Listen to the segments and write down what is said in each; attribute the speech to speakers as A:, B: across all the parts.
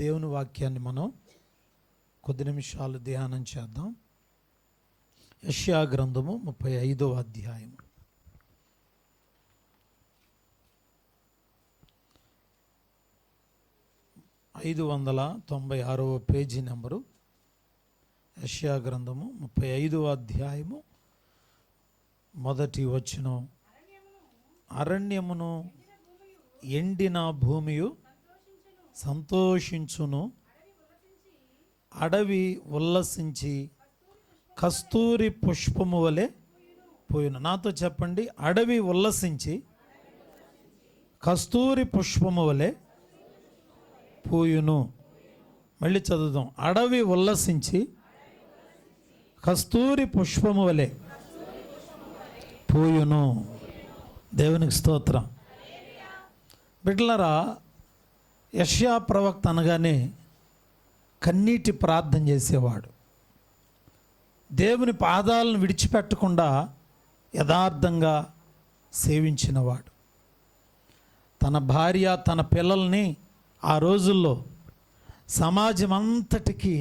A: దేవుని వాక్యాన్ని మనం కొద్ది నిమిషాలు ధ్యానం చేద్దాం. యెషయా గ్రంథము 35వ అధ్యాయం. ఐదు 596వ పేజీ నెంబరు. యెషయా గ్రంథము 35వ అధ్యాయము మొదటి వచనం. అరణ్యమును ఎండిన భూమియు సంతోషించును, అడవి ఉల్లసించి కస్తూరి పుష్పము వలె పోయును. నాతో చెప్పండి, అడవి ఉల్లసించి కస్తూరి పుష్పము వలె పోయును. మళ్ళీ చదువుదాం. అడవి ఉల్లసించి కస్తూరి పుష్పము వలె పోయును. దేవునికి స్తోత్రం. బిడ్డలారా, యెషయా ప్రవక్త అనగానే కన్నీటి ప్రార్థన చేసేవాడు. దేవుని పాదాలను విడిచిపెట్టకుండా యథార్థంగా సేవించినవాడు. తన భార్య, తన పిల్లల్ని ఆ రోజుల్లో సమాజం అంతటికి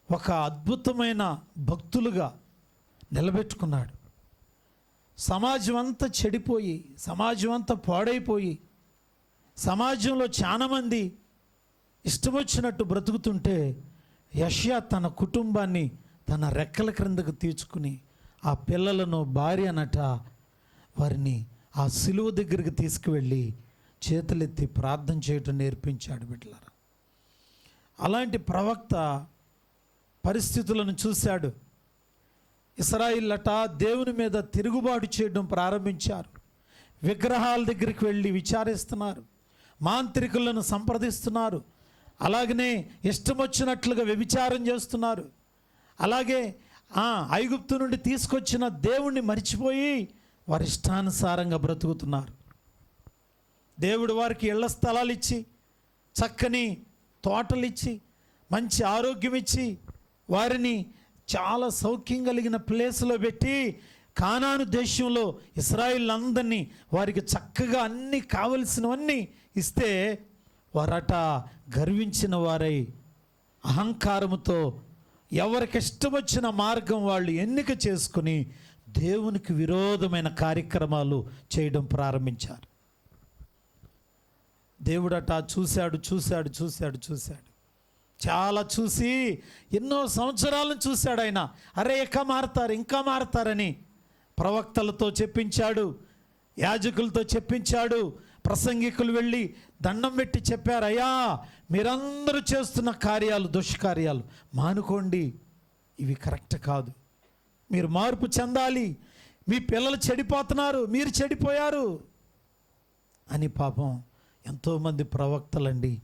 A: ఒక అద్భుతమైన భక్తులుగా నిలబెట్టుకున్నాడు. సమాజం అంతా చెడిపోయి, సమాజం అంతా పాడైపోయి, సమాజంలో చాలామంది ఇష్టం వచ్చినట్టు బ్రతుకుతుంటే యెషయా తన కుటుంబాన్ని తన రెక్కల క్రిందకు తీర్చుకుని ఆ పిల్లలను, భార్యనట, వారిని ఆ సిలువ దగ్గరికి తీసుకువెళ్ళి చేతులెత్తి ప్రార్థన చేయటం నేర్పించాడు. బిడ్డలారా, అలాంటి ప్రవక్త పరిస్థితులను చూశాడు. ఇశ్రాయేలట దేవుని మీద తిరుగుబాటు చేయడం ప్రారంభించారు. విగ్రహాల దగ్గరికి వెళ్ళి విచారిస్తున్నారు, మాంత్రికులను సంప్రదిస్తున్నారు, అలాగనే ఇష్టం వచ్చినట్లుగా వ్యభిచారం చేస్తున్నారు. అలాగే ఐగుప్తు నుండి తీసుకొచ్చిన దేవుణ్ణి మర్చిపోయి వారి ఇష్టానుసారంగా బ్రతుకుతున్నారు. దేవుడు వారికి ఇళ్ల స్థలాలు ఇచ్చి, చక్కని తోటలు ఇచ్చి, మంచి ఆరోగ్యం ఇచ్చి, వారిని చాలా సౌఖ్యం కలిగిన ప్లేస్లో పెట్టి కానాను దేశంలో ఇశ్రాయేలులందరినీ వారికి చక్కగా అన్నీ కావలసినవన్నీ ఇస్తే వారట గర్వించిన వారై అహంకారముతో ఎవరికి ఇష్టం వచ్చిన మార్గం వాళ్ళు ఎన్నిక చేసుకుని దేవునికి విరోధమైన కార్యక్రమాలు చేయడం ప్రారంభించారు. దేవుడట చూశాడు. చాలా చూసి ఎన్నో సంవత్సరాలను చూశాడు ఆయన. అరే, ఇంకా మారతారని ప్రవక్తలతో చెప్పించాడు, యాజకులతో చెప్పించాడు. ప్రసంగికులు వెళ్ళి దండం పెట్టి చెప్పారు, అయ్యా మీరందరూ చేస్తున్న కార్యాలు, దుష్కార్యాలు మానుకోండి, ఇవి కరెక్ట్ కాదు, మీరు మార్పు చెందాలి, మీ పిల్లలు చెడిపోతున్నారు, మీరు చెడిపోయారు అని పాపం ఎంతోమంది ప్రవక్తలండి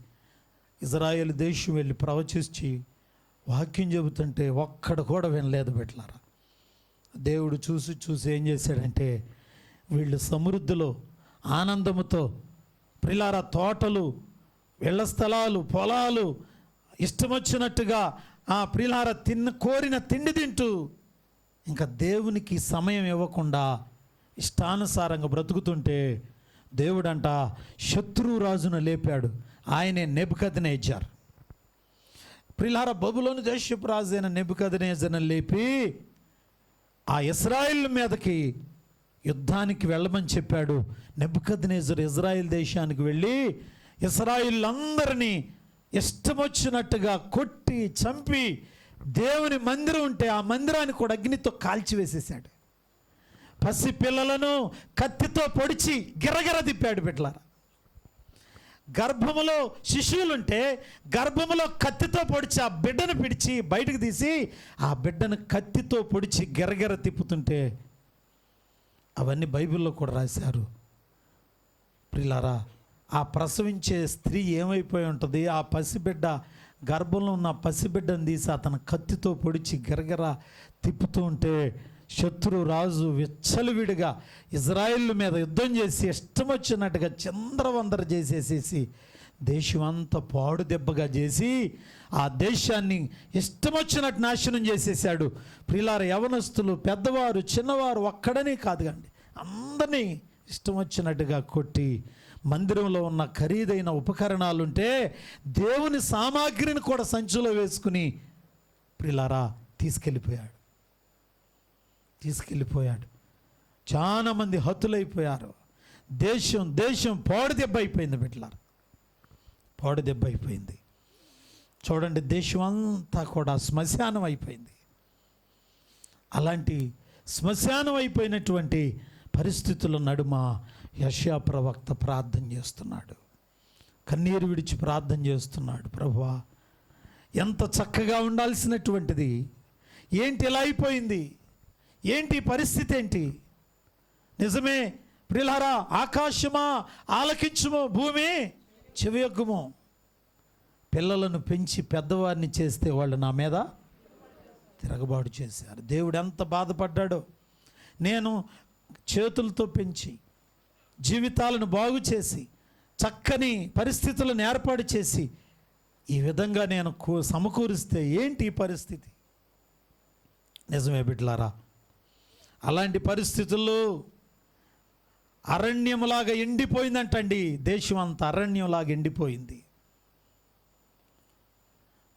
A: ఇజ్రాయేల్ దేశం వెళ్ళి ప్రవచించి వాక్యం చెబుతుంటే ఒక్కడు కూడా వినలేదు. బిడ్డలారా, దేవుడు చూసి ఏం చేశాడంటే, వీళ్ళు సమృద్ధిలో ఆనందముతో ప్రిలారా తోటలు, ఇళ్ల స్థలాలు, పొలాలు ఇష్టం వచ్చినట్టుగా ప్రిలార కోరిన తిండి తింటూ ఇంకా దేవునికి సమయం ఇవ్వకుండా ఇష్టానుసారంగా బ్రతుకుతుంటే దేవుడంట శత్రురాజును లేపాడు. ఆయనే నెబుకద్నెజర్. ప్రిలార బబులోను దేశపు రాజు అయిన నెబుకద్నెజర్ను లేపి ఆ ఇశ్రాయేల్ మీదకి యుద్ధానికి వెళ్ళమని చెప్పాడు. నెబుకద్నెజర్ ఇజ్రాయెల్ దేశానికి వెళ్ళి ఇశ్రాయేలులందరినీ ఇష్టం వచ్చినట్టుగా కొట్టి చంపి దేవుని మందిరం ఉంటే ఆ మందిరాన్ని కూడా అగ్నితో కాల్చివేసేసాడు. పసి పిల్లలను కత్తితో పొడిచి గిరగిర తిప్పాడు. బిడ్డలారా, గర్భములో శిశువులుంటే గర్భములో కత్తితో పొడిచి ఆ బిడ్డను పిడిచి బయటకు తీసి ఆ బిడ్డను కత్తితో పొడిచి గిరగిర తిప్పుతుంటే అవన్నీ బైబిల్లో కూడా రాశారు. ప్రియులారా, ఆ ప్రసవించే స్త్రీ ఏమైపోయి ఉంటుంది? ఆ పసిబిడ్డ, గర్భంలో ఉన్న పసిబిడ్డను తీసి అతను కత్తితో పొడిచి గిరగిర తిప్పుతూ ఉంటే శత్రు రాజు విచ్చలవిడిగా ఇజ్రాయేల్ మీద యుద్ధం చేసి ఇష్టం వచ్చినట్టుగా చిందరవందర చేసేసేసి దేశమంతా పాడు దెబ్బగా చేసి ఆ దేశాన్ని ఇష్టం వచ్చినట్టు నాశనం చేసేసాడు. ప్రియులార, యవనస్తులు, పెద్దవారు, చిన్నవారు ఒక్కడనే కాదు కండి, అందరినీ ఇష్టం వచ్చినట్టుగా కొట్టి మందిరంలో ఉన్న ఖరీదైన ఉపకరణాలుంటే దేవుని సామాగ్రిని కూడా సంచిలో వేసుకుని ప్రియులారా తీసుకెళ్ళిపోయాడు. చాలామంది హతులైపోయారు. దేశం పాడు దెబ్బ అయిపోయింది బిడ్డలారా, పాడు దెబ్బ అయిపోయింది. చూడండి, దేశం అంతా కూడా శ్మశానం అయిపోయింది. అలాంటి శ్మశానం అయిపోయినటువంటి పరిస్థితుల నడుమ యెషయా ప్రవక్త ప్రార్థన చేస్తున్నాడు, కన్నీరు విడిచి ప్రార్థన చేస్తున్నాడు. ప్రభువా, ఎంత చక్కగా ఉండాల్సినటువంటిది ఏంటి ఇలా అయిపోయింది, ఏంటి పరిస్థితి ఏంటి? నిజమే ప్రియులారా, ఆకాశమా ఆలకించుము, భూమి చెవియొగ్గుము. పిల్లలను పెంచి పెద్దవారిని చేస్తే వాళ్ళు నా మీద తిరగబాటు చేశారు. దేవుడు ఎంత బాధపడ్డాడో. నేను చేతులతో పెంచి జీవితాలను బాగు చేసి చక్కని పరిస్థితులను ఏర్పాటు చేసి ఈ విధంగా నేను సమకూరిస్తే ఏంటి పరిస్థితి? నిజమే బిడ్డలారా, అలాంటి పరిస్థితుల్లో అరణ్యములాగా ఎండిపోయిందంటండి. దేశం అంతా అరణ్యంలాగా ఎండిపోయింది.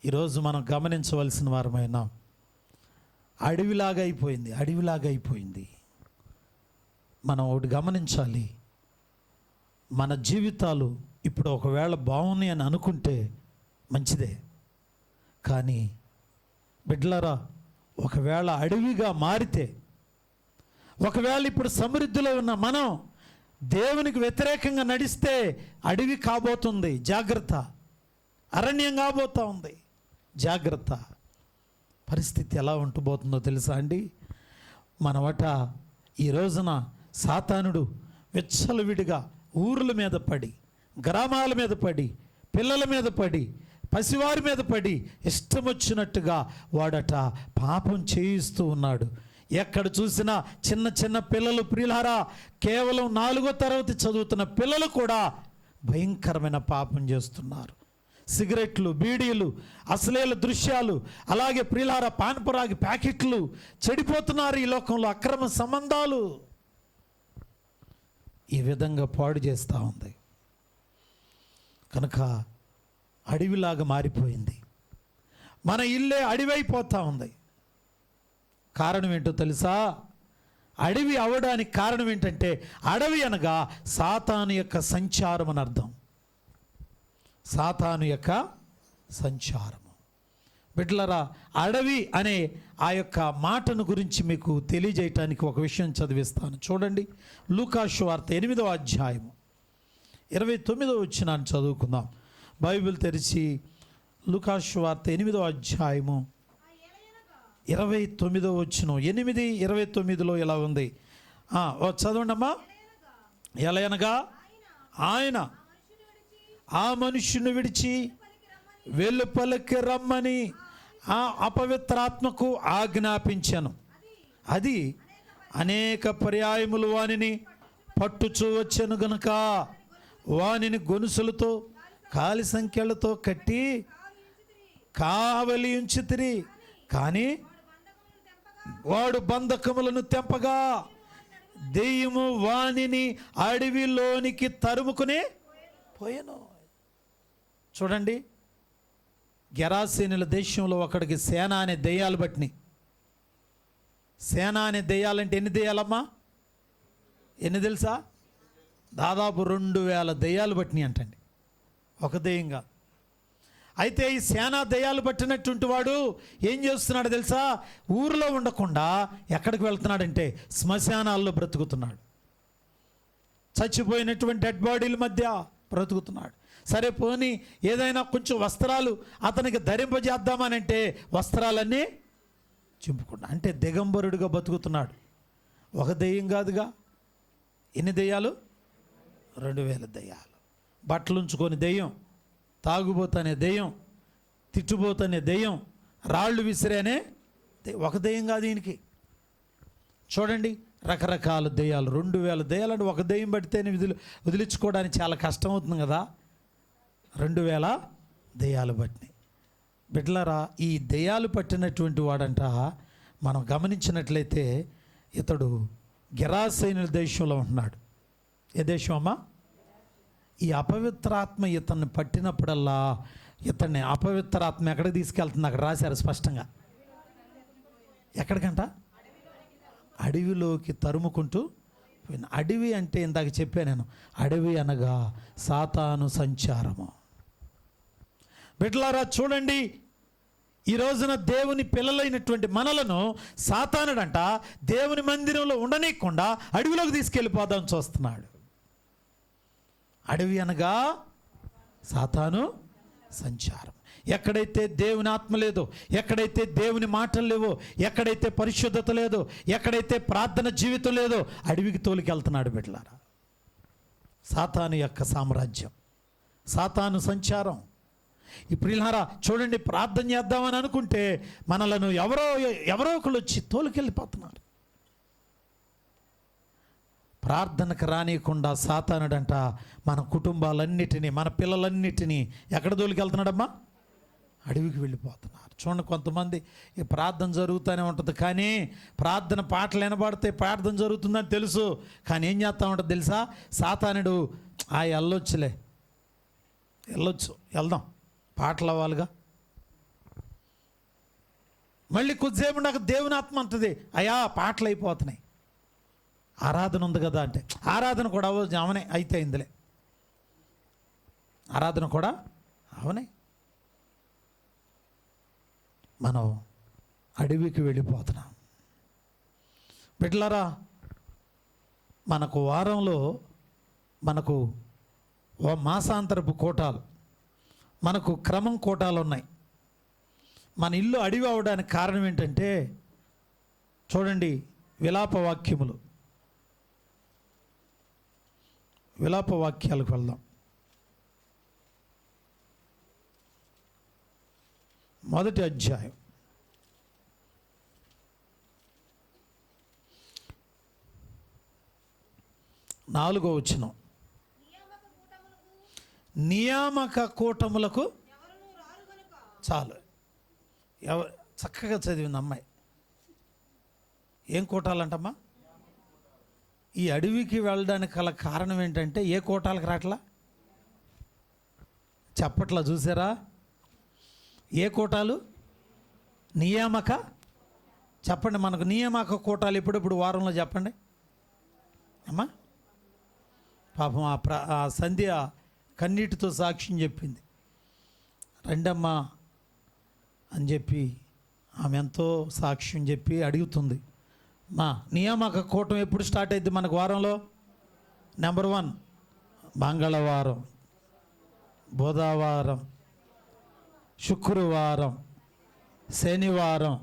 A: ఈరోజు మనం గమనించవలసిన వారమైనా అడవిలాగా అయిపోయింది. మనం ఒకటి గమనించాలి, మన జీవితాలు ఇప్పుడు ఒకవేళ బాగున్నాయి అని అనుకుంటే మంచిదే, కానీ బిడ్డలారా, ఒకవేళ అడవిగా మారితే, ఒకవేళ ఇప్పుడు సమృద్ధిలో ఉన్న మనం దేవునికి వ్యతిరేకంగా నడిస్తే అడవి కాబోతుంది, జాగ్రత్త. అరణ్యం కాబోతూ ఉంది, జాగ్రత్త. పరిస్థితి ఎలా ఉంటబోతుందో తెలుసా అండి? మనవట ఈ రోజున సాతానుడు విచ్చలవిడిగా ఊర్ల మీద పడి, గ్రామాల మీద పడి, పిల్లల మీద పడి, పసివారి మీద పడి ఇష్టం వచ్చినట్టుగా వాడట పాపం చేయిస్తూ ఉన్నాడు. ఎక్కడ చూసినా చిన్న చిన్న పిల్లలు, ప్రియులారా, కేవలం 4వ తరగతి చదువుతున్న పిల్లలు కూడా భయంకరమైన పాపం చేస్తున్నారు. సిగరెట్లు, బీడీలు, అశ్లీల దృశ్యాలు, అలాగే ప్రియులారా పాన్పరాగి ప్యాకెట్లు, చెడిపోతున్నారు ఈ లోకంలో. అక్రమ సంబంధాలు ఈ విధంగా పాడు చేస్తూ ఉంది. కనుక అడవిలాగా మారిపోయింది. మన ఇల్లే అడవైపోతూ ఉంది. కారణం ఏంటో తెలుసా? అడవి అవడానికి కారణం ఏంటంటే, అడవి అనగా సాతాను యొక్క సంచారం అని అర్థం. సాతాను యొక్క సంచారము. బిడ్డలారా, అడవి అనే ఆ యొక్క మాటను గురించి మీకు తెలియజేయటానికి ఒక విషయం చదివిస్తాను. చూడండి, లూకా సువార్త 8వ అధ్యాయము 29వ వచనాన్ని చదువుకుందాం. బైబిల్ తెరిచి లూకా సువార్త 8వ అధ్యాయము 29వ వచనం, 8:29లో ఇలా ఉంది. చదవండి అమ్మా. ఎలయనగా ఆయన ఆ మనుష్యుని విడిచి వెలుపలికి రమ్మని ఆ అపవిత్రాత్మకు ఆజ్ఞాపించాను. అది అనేక పర్యాయములు వానిని పట్టుచూ వచ్చాను గనుక వానిని గొలుసులతో కాలి సంఖ్యలతో కట్టి కావలి ఉంచితిరి. కానీ వాడు బంధకములను తెంపగా దెయ్యము వానిని అడవిలోనికి తరుముకుని పోయాను. చూడండి, గెరాసేనుల దేశంలో ఒకడికి సేన అనే దెయ్యాలు పట్టినాయి. సేన అనే దెయ్యాలంటే ఎన్ని దెయ్యాలమ్మా? ఎన్ని తెలుసా? దాదాపు 2000 దెయ్యాలు పట్టినాయి అంటండి, ఒక దెయ్యంగా. అయితే ఈ సేనా దెయ్యాలు పట్టినటువంటి వాడు ఏం చేస్తున్నాడు తెలుసా? ఊరిలో ఉండకుండా ఎక్కడికి వెళ్తున్నాడంటే శ్మశానాల్లో బ్రతుకుతున్నాడు. చచ్చిపోయినటువంటి డెడ్ బాడీల మధ్య బ్రతుకుతున్నాడు. సరే పోనీ ఏదైనా కొంచెం వస్త్రాలు అతనికి ధరింపజేద్దామనంటే వస్త్రాలన్నీ చింపుకున్నాడు. అంటే దిగంబరుడిగా బతుకుతున్నాడు. ఒక దెయ్యం కాదుగా, ఎన్ని దెయ్యాలు? 2000 దెయ్యాలు. బట్టలు ఉంచుకొని దెయ్యం, తాగుబోతనే దెయ్యం, తిట్టుబోతనే దెయ్యం, రాళ్ళు విసిరేనే ఒక దెయ్యం కాదు ఈయనకి. చూడండి, రకరకాల దెయ్యాలు, 2000 దెయ్యాలు. అంటే ఒక దెయ్యం పడితేనే వదిలించుకోవడానికి చాలా కష్టం అవుతుంది కదా. 2000 దెయ్యాలు పట్టినాయి. బిడ్డలారా, ఈ దెయ్యాలు పట్టినటువంటి వాడంట మనం గమనించినట్లయితే ఇతడు గెరాసేనుల దేశంలో ఉంటున్నాడు. ఏ దేశం అమ్మా? ఈ అపవిత్రాత్మ ఇతన్ని పట్టినప్పుడల్లా ఇతన్ని అపవిత్రాత్మ ఎక్కడికి తీసుకెళ్తుంది? అక్కడ రాశారు స్పష్టంగా. ఎక్కడికంట? అడవిలోకి తరుముకుంటూ. అడవి అంటే ఇందాక చెప్పాను నేను, అడవి అనగా సాతాను సంచారము. బిడ్డలారా చూడండి, ఈ రోజున దేవుని పిల్లలైనటువంటి మనలను సాతానుడంట దేవుని మందిరంలో ఉండనీయకుండా అడవిలోకి తీసుకెళ్ళిపోదాం చూస్తున్నాడు. అడవి అనగా సాతాను సంచారం. ఎక్కడైతే దేవుని ఆత్మ లేదో, ఎక్కడైతే దేవుని మాటలు లేవో, ఎక్కడైతే పరిశుద్ధత లేదో, ఎక్కడైతే ప్రార్థన జీవితం లేదో అడవికి తోలికెళ్తున్నాడు బిడ్డలారా. సాతాను యొక్క సామ్రాజ్యం, సాతాను సంచారం. ఇప్పుడు ఇలారా చూడండి, ప్రార్థన చేద్దామని అనుకుంటే మనలను ఎవరో ఒకళ్ళు వచ్చి తోలుకెళ్ళిపోతున్నారు. ప్రార్థనకు రానియకుండా సాతానుడంట మన కుటుంబాలన్నిటినీ, మన పిల్లలన్నిటినీ ఎక్కడ తోలుకెళ్తున్నాడమ్మా? అడవికి వెళ్ళిపోతున్నారు. చూడండి, కొంతమంది ఈ ప్రార్థన జరుగుతూనే ఉంటుంది, కానీ ప్రార్థన పాటలు వినబడితే ప్రార్థన జరుగుతుందని తెలుసు, కానీ ఏం చేస్తూ ఉంటుంది తెలుసా? సాతానుడు వెళ్ళొచ్చు, వెళ్దాం, పాటలు అవ్వాలిగా. మళ్ళీ కొద్దిసేపు నాకు దేవుని ఆత్మ అంటుంది, అయ్యా పాటలు అయిపోతున్నాయి, ఆరాధన ఉంది కదా అంటే, ఆరాధన కూడా అవనే అయితే ఇందులే, ఆరాధన కూడా అవనే. మనం అడవికి వెళ్ళిపోతున్నాం. బిడ్డలారా, మనకు వారంలో మనకు మాసాంతరపు కోటాలు, మనకు క్రమం కోటాలు ఉన్నాయి. మన ఇల్లు అడవి అవడానికి కారణం ఏంటంటే చూడండి, విలాప వాక్యాలకు వెళ్దాం. మొదటి అధ్యాయం 4వ వచనం. నియామక కూటములకు చాలు. చక్కగా చదివింది అమ్మాయి. ఏం కూటాలంటమ్మా? ఈ అడవికి వెళ్ళడానికి గల కారణం ఏంటంటే ఏ కూటాలకు రావట్లా? చెప్పట్లా, చూసారా? ఏ కూటాలు? నియామక. చెప్పండి, మనకు నియామక కూటాలు ఎప్పుడెప్పుడు వారంలో చెప్పండి అమ్మా. పాపం ఆ సంధ్య కన్నీటితో సాక్ష్యం చెప్పింది. రండమ్మా అని చెప్పి ఆమె ఎంతో సాక్ష్యం చెప్పి అడుగుతుంది. మా నియామక కూటం ఎప్పుడు స్టార్ట్ అయింది మనకు వారంలో? నెంబర్ 1 మంగళవారం, బుధవారం, శుక్రవారం, శనివారం.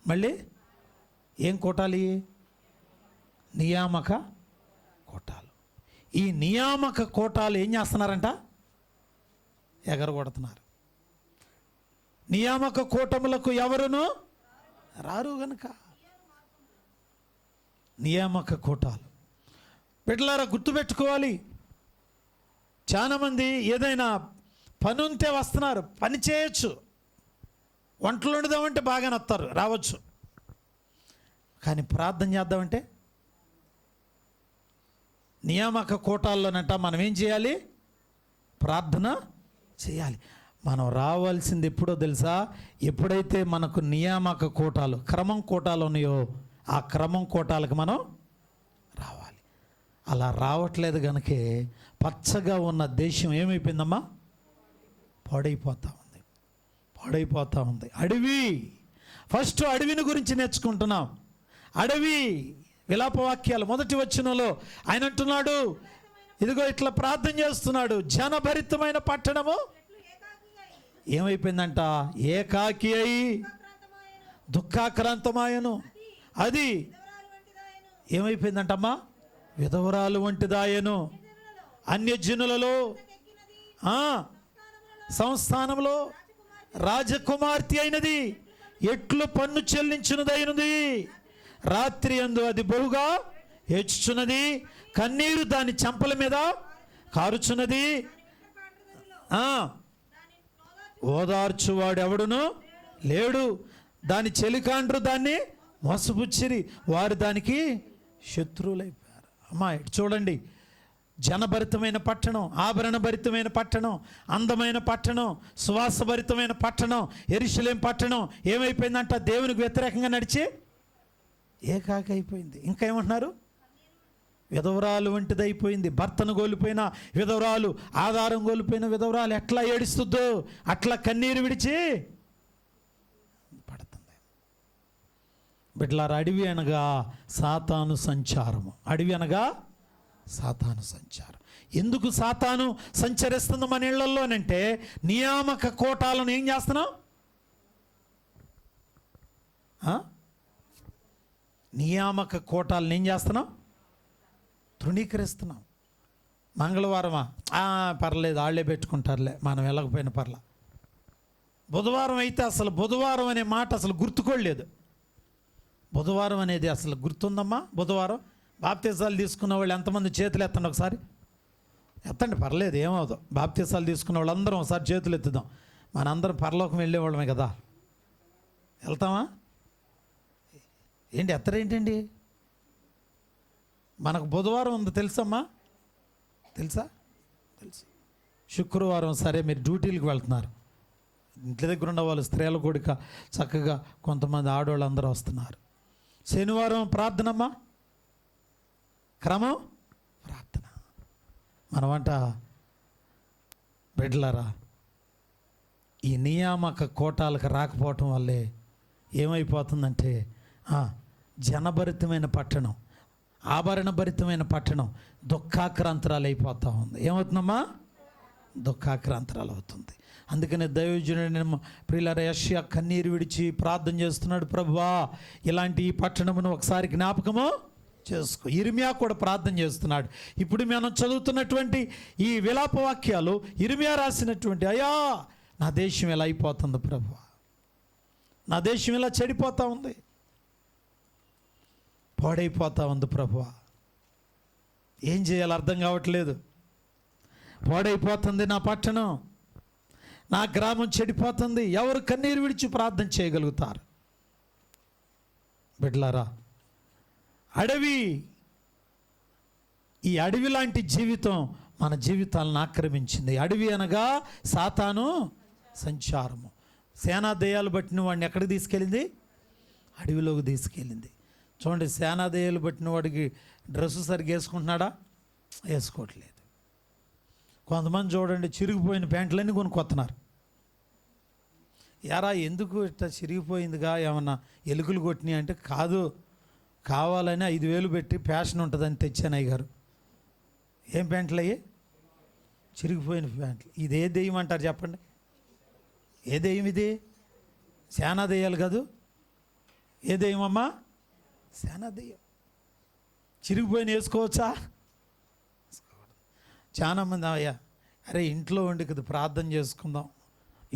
A: మళ్ళీ ఏం కూటాలి? నియామక కూటాలు. ఈ నియామక కూటాలు ఏం చేస్తున్నారంట? ఎగరగొడుతున్నారు. నియామక కూటములకు ఎవరును రారు గనుక. నియామక కూటాలు బిడ్డలారా గుర్తుపెట్టుకోవాలి. చాలామంది ఏదైనా పని ఉంటే వస్తున్నారు, పని చేయొచ్చు, వంటలు వండుదామంటే బాగానే వస్తారు, రావచ్చు, కానీ ప్రార్థన చేద్దామంటే నియామక కూటాల్లోనంట మనం ఏం చేయాలి? ప్రార్థన చేయాలి. మనం రావాల్సింది ఎప్పుడో తెలుసా? ఎప్పుడైతే మనకు నియామక కూటాలు, క్రమం కూటాలు ఉన్నాయో ఆ క్రమం కూటాలకు మనం రావాలి. అలా రావట్లేదు కనుకే పచ్చగా ఉన్న దేశం ఏమైపోయిందమ్మా? పాడైపోతూ ఉంది. అడవి. ఫస్ట్ అడవిని గురించి నేర్చుకుంటున్నాం. అడవి విలాపవాక్యాలు మొదటి వచనంలో ఆయన అంటున్నాడు, ఇదిగో ఇట్లా ప్రార్థన చేస్తున్నాడు, జనభరితమైన పట్టణము ఏమైపోయిందంట? ఏకాకి అయి దుఃఖాక్రాంతమాయను. అది ఏమైపోయిందంటమ్మా? విధవరాలు వంటిదాయను. అన్యజనులలో సంస్థానంలో రాజకుమార్తె అయినది, ఎట్లు పన్ను చెల్లించున్నదైనది. రాత్రి అందు అది బహుగా హెచ్చుచున్నది, కన్నీరు దాని చెంపల మీద కారుచున్నది. ఓదార్చువాడు ఎవడును లేడు. దాని చెలికాండ్రు దాన్ని మోసపుచ్చిరి, వారు దానికి శత్రువులైపోయారు. అమ్మా ఇటు చూడండి, జనభరితమైన పట్టణం, ఆభరణభరితమైన పట్టణం, అందమైన పట్టణం, సువాసభరితమైన పట్టణం యెరూషలేము పట్టణం ఏమైపోయిందంట? దేవునికి వ్యతిరేకంగా నడిచి ఏకాకి అయిపోయింది. ఇంకా ఏమంటున్నారు? విధవరాలు వంటిది అయిపోయింది. భర్తను కోల్పోయిన విధవరాలు, ఆధారం కోల్పోయిన విధవరాలు ఎట్లా ఏడుస్తుందో అట్లా కన్నీరు విడిచి పడుతుంది. బిడ్డలారా, అడవి అనగా సాతాను సంచారము. అడవి అనగా సాతాను సంచారం. ఎందుకు సాతాను సంచరిస్తుంది మన ఇళ్లలోనంటే, నియామక కోటాలను ఏం చేస్తున్నాం? నియామక కోటాలను ఏం చేస్తున్నాం? తృణీకరిస్తున్నాం. మంగళవారమా, పర్లేదు వాళ్ళే పెట్టుకుంటారులే, మనం వెళ్ళకపోయిన పర్లా. బుధవారం అయితే అసలు బుధవారం అనే మాట అసలు గుర్తుకోలేదు. బుధవారం అనేది అసలు గుర్తుందమ్మా? బుధవారం బాప్తీసాలు తీసుకున్న వాళ్ళు ఎంతమంది చేతులు ఎత్తండి ఒకసారి? ఎత్తండి, పర్లేదు, ఏమవుదు. బాప్తీసాలు తీసుకున్న వాళ్ళందరం ఒకసారి చేతులు ఎత్తుదాం. మనందరం పరలోకం వెళ్ళేవాళ్ళమే కదా. వెళ్తామా ఏంటి? ఎత్తరేంటండి? మనకు బుధవారం ఉంది తెలుసమ్మా? తెలుసా? తెలుసు. శుక్రవారం సరే మీరు డ్యూటీలకు వెళ్తున్నారు. ఇంటి దగ్గర ఉన్న వాళ్ళు స్త్రీల కూడిక చక్కగా కొంతమంది ఆడవాళ్ళు అందరూ వస్తున్నారు. శనివారం ప్రార్థనమ్మా, క్రమం ప్రార్థన. మనమంట బిడ్డలారా, ఈ నియామక కోటాలకు రాకపోవటం వల్లే ఏమైపోతుందంటే, జనభరితమైన పట్టణం, ఆభరణభరితమైన పట్టణం దుఃఖాక్రాంతరాలు అయిపోతూ ఉంది. ఏమవుతుందమ్మా? దుఃఖాక్రాంతరాలు అవుతుంది. అందుకనే దైవజనుడు ప్రియులారా యెషయా కన్నీరు విడిచి ప్రార్థన చేస్తున్నాడు, ప్రభువా ఇలాంటి ఈ పట్టణమును ఒకసారి జ్ఞాపకము చేసుకో. ఇర్మియా కూడా ప్రార్థన చేస్తున్నాడు. ఇప్పుడు మనం చదువుతున్నటువంటి ఈ విలాప వాక్యాలు ఇర్మియా రాసినటువంటి, అయ్యా నా దేశం ఎలా అయిపోతుంది ప్రభువా, నా దేశం ఇలా చెడిపోతూ ఉంది, పాడైపోతూ ఉంది ప్రభువా, ఏం చేయాలో అర్థం కావట్లేదు, పాడైపోతుంది నా పట్టణం, నా గ్రామం చెడిపోతుంది. ఎవరు కన్నీరు విడిచి ప్రార్థన చేయగలుగుతారు? బిడ్డలారా, అడవి, ఈ అడవి లాంటి జీవితం మన జీవితాలను ఆక్రమించింది. అడవి అనగా సాతాను సంచారము. సేనా దయ్యాలు పట్టిన వాడిని ఎక్కడికి తీసుకెళ్ళింది? అడవిలోకి తీసుకెళ్ళింది. చూడండి, సేనా దయ్యాలు పట్టిన వాడికి డ్రెస్సు సరిగ్గా వేసుకుంటున్నాడా? వేసుకోవట్లేదు. కొంతమంది చూడండి, చిరిగిపోయిన ప్యాంట్లన్నీ కొనుక్కొస్తున్నారు. యారా ఎందుకు ఇట్లా చిరిగిపోయిందిగా, ఏమన్నా ఎలుకలు కొట్టినాయి అంటే, కాదు, కావాలని 5,000 పెట్టి ఫ్యాషన్ ఉంటుందని తెచ్చాను అయ్యగారు. ఏం ప్యాంట్లు అయ్యి? చిరిగిపోయిన ప్యాంట్లు. ఇది ఏ దెయ్యం అంటారు చెప్పండి? ఏ దెయ్యం ఇది? సేనా దెయ్యాలు కాదు. ఏ దెయ్యం అమ్మా? సేనా దెయ్యం. చిరిగిపోయిన వేసుకోవచ్చా? చాలామంది అయ్యా, అరే ఇంట్లో ఉండి కదా ప్రార్థన చేసుకుందాం,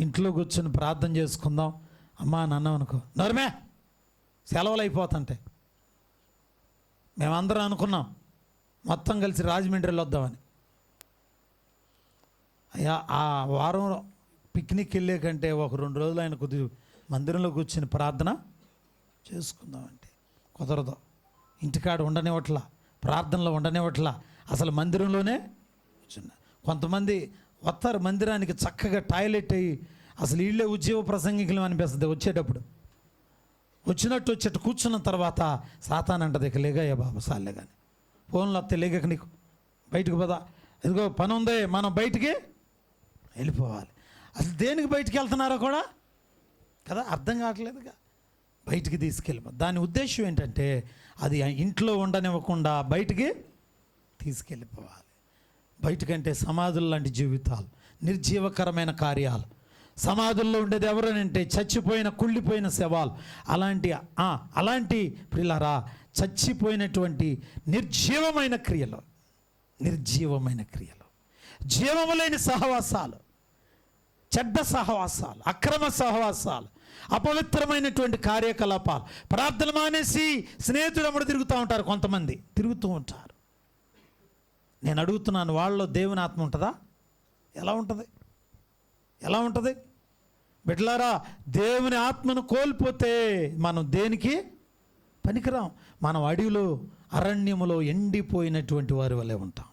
A: ఇంట్లో కూర్చొని ప్రార్థన చేసుకుందాం అమ్మా అని అన్నాం అనుకో, నోరమే సెలవులు అయిపోతుంటాయి. మేమందరం అనుకున్నాం మొత్తం కలిసి రాజమండ్రిలో వద్దామని. అయ్యా ఆ వారం పిక్నిక్ వెళ్ళే కంటే ఒక 2 రోజులు ఆయన కొద్దిగా మందిరంలో కూర్చొని ప్రార్థన చేసుకుందామంటే కుదరదు. ఇంటికాడ ఉండనివ్వట్లా, ప్రార్థనలో ఉండనివ్వట్లా, అసలు మందిరంలోనే కూర్చున్నా. కొంతమంది వస్తారు మందిరానికి చక్కగా టాయిలెట్ అయ్యి అసలు వీళ్ళే ఉద్యోగ ప్రసంగికులు అనిపిస్తుంది. వచ్చేటప్పుడు వచ్చేట్టు కూర్చున్న తర్వాత సాతాన్ అంటది, ఇక లేగయ్యా బాబు సాలే కానీ ఫోన్లో వస్తే లేగక నీకు బయటకు పోదా, ఇదిగో పని ఉంది, మనం బయటికి వెళ్ళిపోవాలి. అసలు దేనికి బయటికి వెళ్తున్నారో కూడా కదా అర్థం కావట్లేదుగా. బయటికి తీసుకెళ్ళిపో. దాని ఉద్దేశం ఏంటంటే అది ఇంట్లో ఉండనివ్వకుండా బయటికి తీసుకెళ్ళిపోవాలి. బయటకంటే సమాధుల లాంటి జీవితాలు, నిర్జీవకరమైన కార్యాలు. సమాధుల్లో ఉండేది ఎవరనంటే చచ్చిపోయిన కుళ్ళిపోయిన శవాలు. అలాంటి ప్రియులారా, చచ్చిపోయినటువంటి నిర్జీవమైన క్రియలు, జీవము లేని సహవాసాలు, చెడ్డ సహవాసాలు, అక్రమ సహవాసాలు, అపవిత్రమైనటువంటి కార్యకలాపాలు. ప్రార్థన మానేసి స్నేహితుడమ్మడు తిరుగుతూ ఉంటారు, కొంతమంది తిరుగుతూ ఉంటారు. నేను అడుగుతున్నాను, వాళ్ళలో దేవుని ఆత్మ ఉంటుందా? ఎలా ఉంటుంది? బిడ్డలారా, దేవుని ఆత్మను కోల్పోతే మనం దేనికి పనికిరాం. మనం అడవిలో, అరణ్యములో ఎండిపోయినటువంటి వారి వలె ఉంటాం.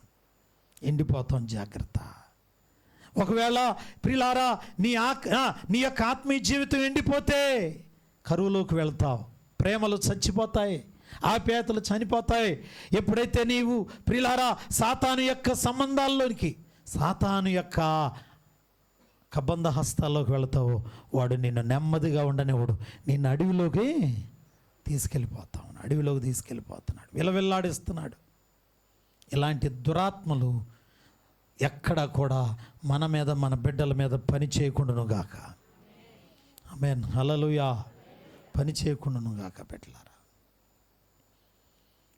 A: ఎండిపోతాం, జాగ్రత్త. ఒకవేళ ప్రియులారా నీ యొక్క ఆత్మీయ జీవితం ఎండిపోతే కరువులోకి వెళ్తావు, ప్రేమలు చచ్చిపోతాయి, ఆప్యాయతలు చనిపోతాయి. ఎప్పుడైతే నీవు ప్రియులారా సాతాను యొక్క సంబంధాల్లోనికి, సాతాను యొక్క కబంధ హస్తాల్లోకి వెళతావు, వాడు నిన్ను నెమ్మదిగా ఉండనివాడు, నిన్ను అడవిలోకి తీసుకెళ్ళిపోతున్నాడు, విలవిల్లాడిస్తున్నాడు. ఇలాంటి దురాత్మలు ఎక్కడ కూడా మన మీద, మన బిడ్డల మీద పని చేయకుండాను గాక. ఆమేన్, హల్లెలూయా. పని చేయకుండాను గాక. బిడ్డలారా,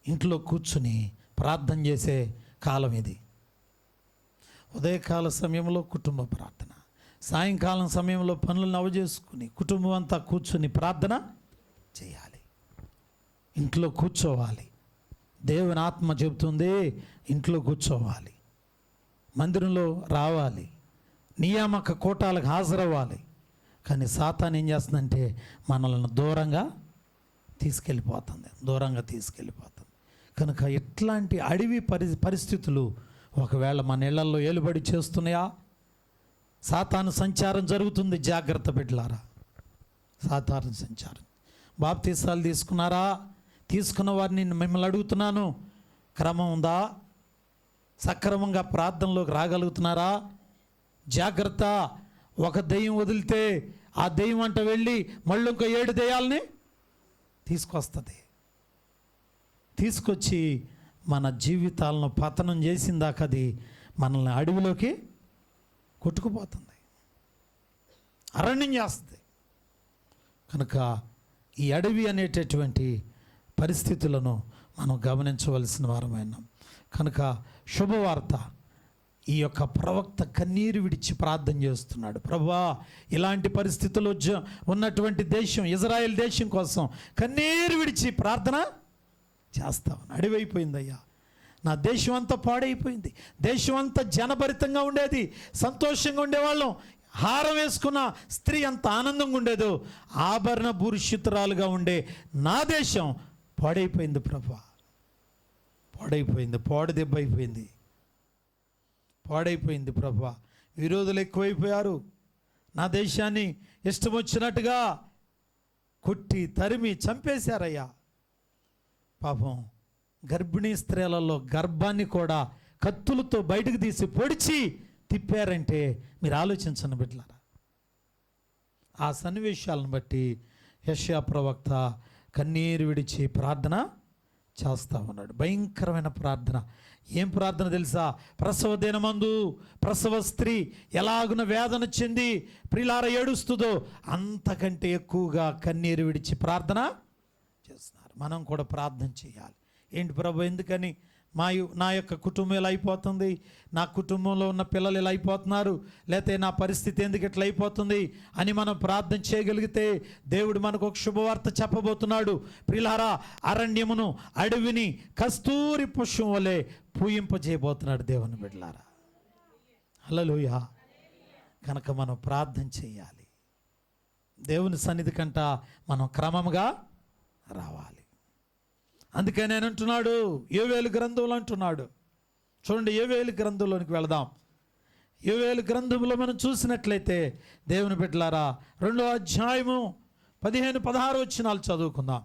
A: ఇంట్లో కూర్చుని ప్రార్థన చేసే కాలం ఇది. ఉదయకాల సమయంలో కుటుంబ ప్రార్థన, సాయంకాలం సమయంలో పనులను అవజేసుకుని కుటుంబం అంతా కూర్చుని ప్రార్థన చేయాలి. ఇంట్లో కూర్చోవాలి. దేవుని ఆత్మ చెబుతుంది ఇంట్లో కూర్చోవాలి, మందిరంలో రావాలి, నియామక కోటాలకు హాజరవ్వాలి. కానీ సాతాను ఏం చేస్తుందంటే మనల్ని దూరంగా తీసుకెళ్ళిపోతుంది. కనుక ఇట్లాంటి అడవి పరిస్థితులు ఒకవేళ మన ఇళ్లలో ఏలుబడి చేస్తున్నాయా, సాతాను సంచారం జరుగుతుంది. జాగ్రత్త బిడ్డలారా, సాతాను సంచారం. బాప్తీసాలు తీసుకున్నారా? తీసుకున్న వారిని మిమ్మల్ని అడుగుతున్నాను, క్రమం ఉందా? సక్రమంగా ప్రార్థనలోకి రాగలుగుతున్నారా? జాగ్రత్త. ఒక దెయ్యం వదిలితే ఆ దెయ్యం అంట వెళ్ళి మళ్ళీ ఇంకో 7 దెయ్యాలని తీసుకొచ్చి మన జీవితాలను పతనం చేసిందాక అది మనల్ని అడవిలోకి కొట్టుకుపోతుంది, అరణ్యం చేస్తుంది. కనుక ఈ అడవి అనేటటువంటి పరిస్థితులను మనం గమనించవలసిన వారమైనాం. కనుక శుభవార్త, ఈ యొక్క ప్రవక్త కన్నీరు విడిచి ప్రార్థన చేస్తున్నాడు. ప్రభువా, ఇలాంటి పరిస్థితుల్లో ఉన్నటువంటి దేశం, ఇజ్రాయెల్ దేశం కోసం కన్నీరు విడిచి ప్రార్థన చేస్తాను. అడివైపోయిందయ్యా, నా దేశం అంతా పాడైపోయింది. దేశం అంతా జనభరితంగా ఉండేది, సంతోషంగా ఉండేవాళ్ళం. హారం వేసుకున్న స్త్రీ అంత ఆనందంగా ఉండేదో, ఆభరణ భూషితురాలుగా ఉండే నా దేశం పాడైపోయింది ప్రభువా, పాడైపోయింది, పాడు దెబ్బ పాడైపోయింది ప్రభువా. విరోధులు ఎక్కువైపోయారు, నా దేశాన్ని ఇష్టం వచ్చినట్టుగా కొట్టి తరిమి చంపేశారయ్యా. పాపం గర్భిణీ స్త్రీలలో గర్భాన్ని కూడా కత్తులతో బయటకు తీసి పొడిచి తిప్పారంటే మీరు ఆలోచించండి బిడ్డలారా. ఆ సన్నివేశాలను బట్టి యెషయా ప్రవక్త కన్నీరు విడిచి ప్రార్థన చేస్తూ ఉన్నాడు. భయంకరమైన ప్రార్థన. ఏం ప్రార్థన తెలుసా? ప్రసవ దినమందు ప్రసవ స్త్రీ ఎలాగున వేదన చెంది ప్రిలార ఏడుస్తుందో అంతకంటే ఎక్కువగా కన్నీరు విడిచి ప్రార్థన చేస్తున్నారు. మనం కూడా ప్రార్థన చేయాలి. ఏంటి ప్రభు, ఎందుకని నా యొక్క కుటుంబం ఇలా అయిపోతుంది, నా కుటుంబంలో ఉన్న పిల్లలు ఇలా అయిపోతున్నారు, లేకపోతే నా పరిస్థితి ఎందుకు ఇట్లా అయిపోతుంది అని మనం ప్రార్థన చేయగలిగితే దేవుడు మనకు ఒక శుభవార్త చెప్పబోతున్నాడు. ప్రియులారా, అరణ్యమును అడవిని కస్తూరి పుష్పం వలె పూయింపజేయబోతున్నాడు దేవుని బిడ్డలారా. హల్లెలూయా. కనుక మనం ప్రార్థన చేయాలి. దేవుని సన్నిధి కంట మనం క్రమంగా రావాలి. అందుకే నేను అంటున్నాడు, యోవేలు గ్రంథంలో అంటున్నాడు. చూడండి, యోవేలు గ్రంథంలోనికి వెళదాం. యోవేలు గ్రంథంలో మనం చూసినట్లయితే దేవుని బిడ్డలారా, 2వ అధ్యాయము 15-16 వచనాలు చదువుకుందాం.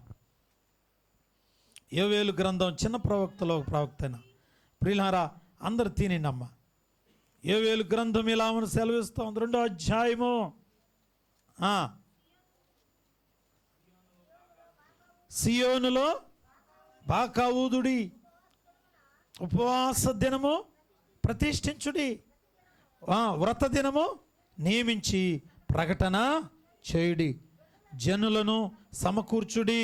A: యోవేలు గ్రంథం చిన్న ప్రవక్తలో ఒక ప్రవక్తన. ప్రియులారా, అందరు తినినమ్మ. యోవేలు గ్రంథం ఇలా మనం సెలవిస్తాం. 2వ అధ్యాయము సియోనులో బాకా ఊదుడి, ఉపవాస దినము ప్రతిష్ఠించుడి, వ్రత దినము నియమించి ప్రకటన చేయుడి, జనులను సమకూర్చుడి,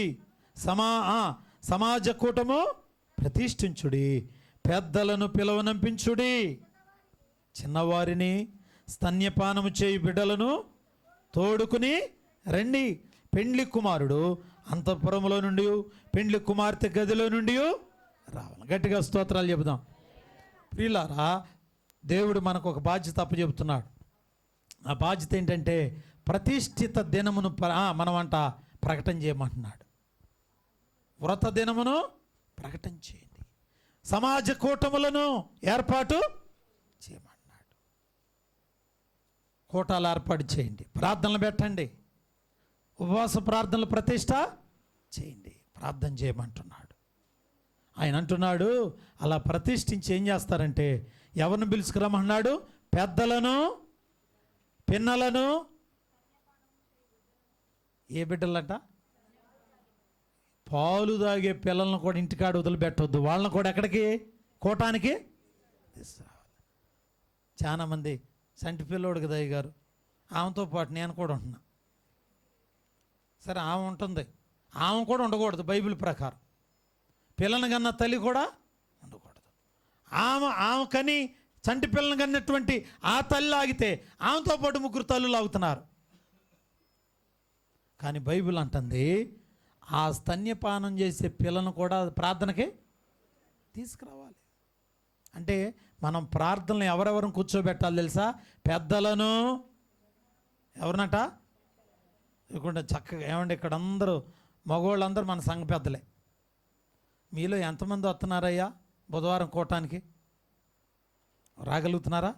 A: సమాజ కూటము ప్రతిష్ఠించుడి, పెద్దలను పిలవనంపించుడి, చిన్నవారిని స్తన్యపానము చేయు బిడ్డలను తోడుకుని రండి. పెండ్లి కుమారుడు అంతఃపురములో నుండి, పెండ్లి కుమార్తె గదిలో నుండి రావాలి. గట్టిగా స్తోత్రాలు చెబుదాం. ప్రియులారా, దేవుడు మనకు ఒక బాధ్యత అప్పచెబుతున్నాడు. ఆ బాధ్యత ఏంటంటే ప్రతిష్ఠిత దినమును మనమంట ప్రకటన చేయమంటున్నాడు. వ్రత దినమును ప్రకటన చేయండి, సమాజ కూటములను ఏర్పాటు చేయమన్నాడు. కోటాలు ఏర్పాటు చేయండి, ప్రార్థనలు పెట్టండి, ఉపవాస ప్రార్థనలు ప్రతిష్ట చేయండి, ప్రార్థన చేయమంటున్నాడు. ఆయన అంటున్నాడు, అలా ప్రతిష్ఠించి ఏం చేస్తారంటే ఎవరిని పిలుచుకురమ్మన్నాడు? పెద్దలను, పిన్నలను. ఏ బిడ్డలంట? పాలు తాగే పిల్లలను కూడా ఇంటికాడ వదిలిపెట్టవద్దు, వాళ్ళని కూడా ఎక్కడికి? కోటానికి తీసుకురావాలి. చాలామంది సంటి పిల్లోడు కదా అయ్య గారు, ఆమెతో పాటు నేను కూడా ఉంటున్నా. సరే, ఆమె ఉంటుంది, ఆమె కూడా ఉండకూడదు బైబిల్ ప్రకారం. పిల్లని కన్నా తల్లి కూడా ఉండకూడదు. ఆమె కని చంటి పిల్లని కన్నటువంటి ఆ తల్లి ఆగితే ఆమెతో పాటు 3 తల్లులు ఆగుతున్నారు. కానీ బైబిల్ అంటుంది, ఆ స్తన్యపానం చేసే పిల్లను కూడా ప్రార్థనకి తీసుకురావాలి. అంటే మనం ప్రార్థనలు ఎవరెవరిని కూర్చోబెట్టాలి తెలుసా? పెద్దలను. ఎవరినట? ఇక్కడ చక్కగా ఏమండి, ఇక్కడ అందరూ మగవాళ్ళందరూ మన సంఘ పెద్దలే. మీలో ఎంతమంది వస్తున్నారయ్యా బుధవారం కోటానికి? రాగలుగుతున్నారా?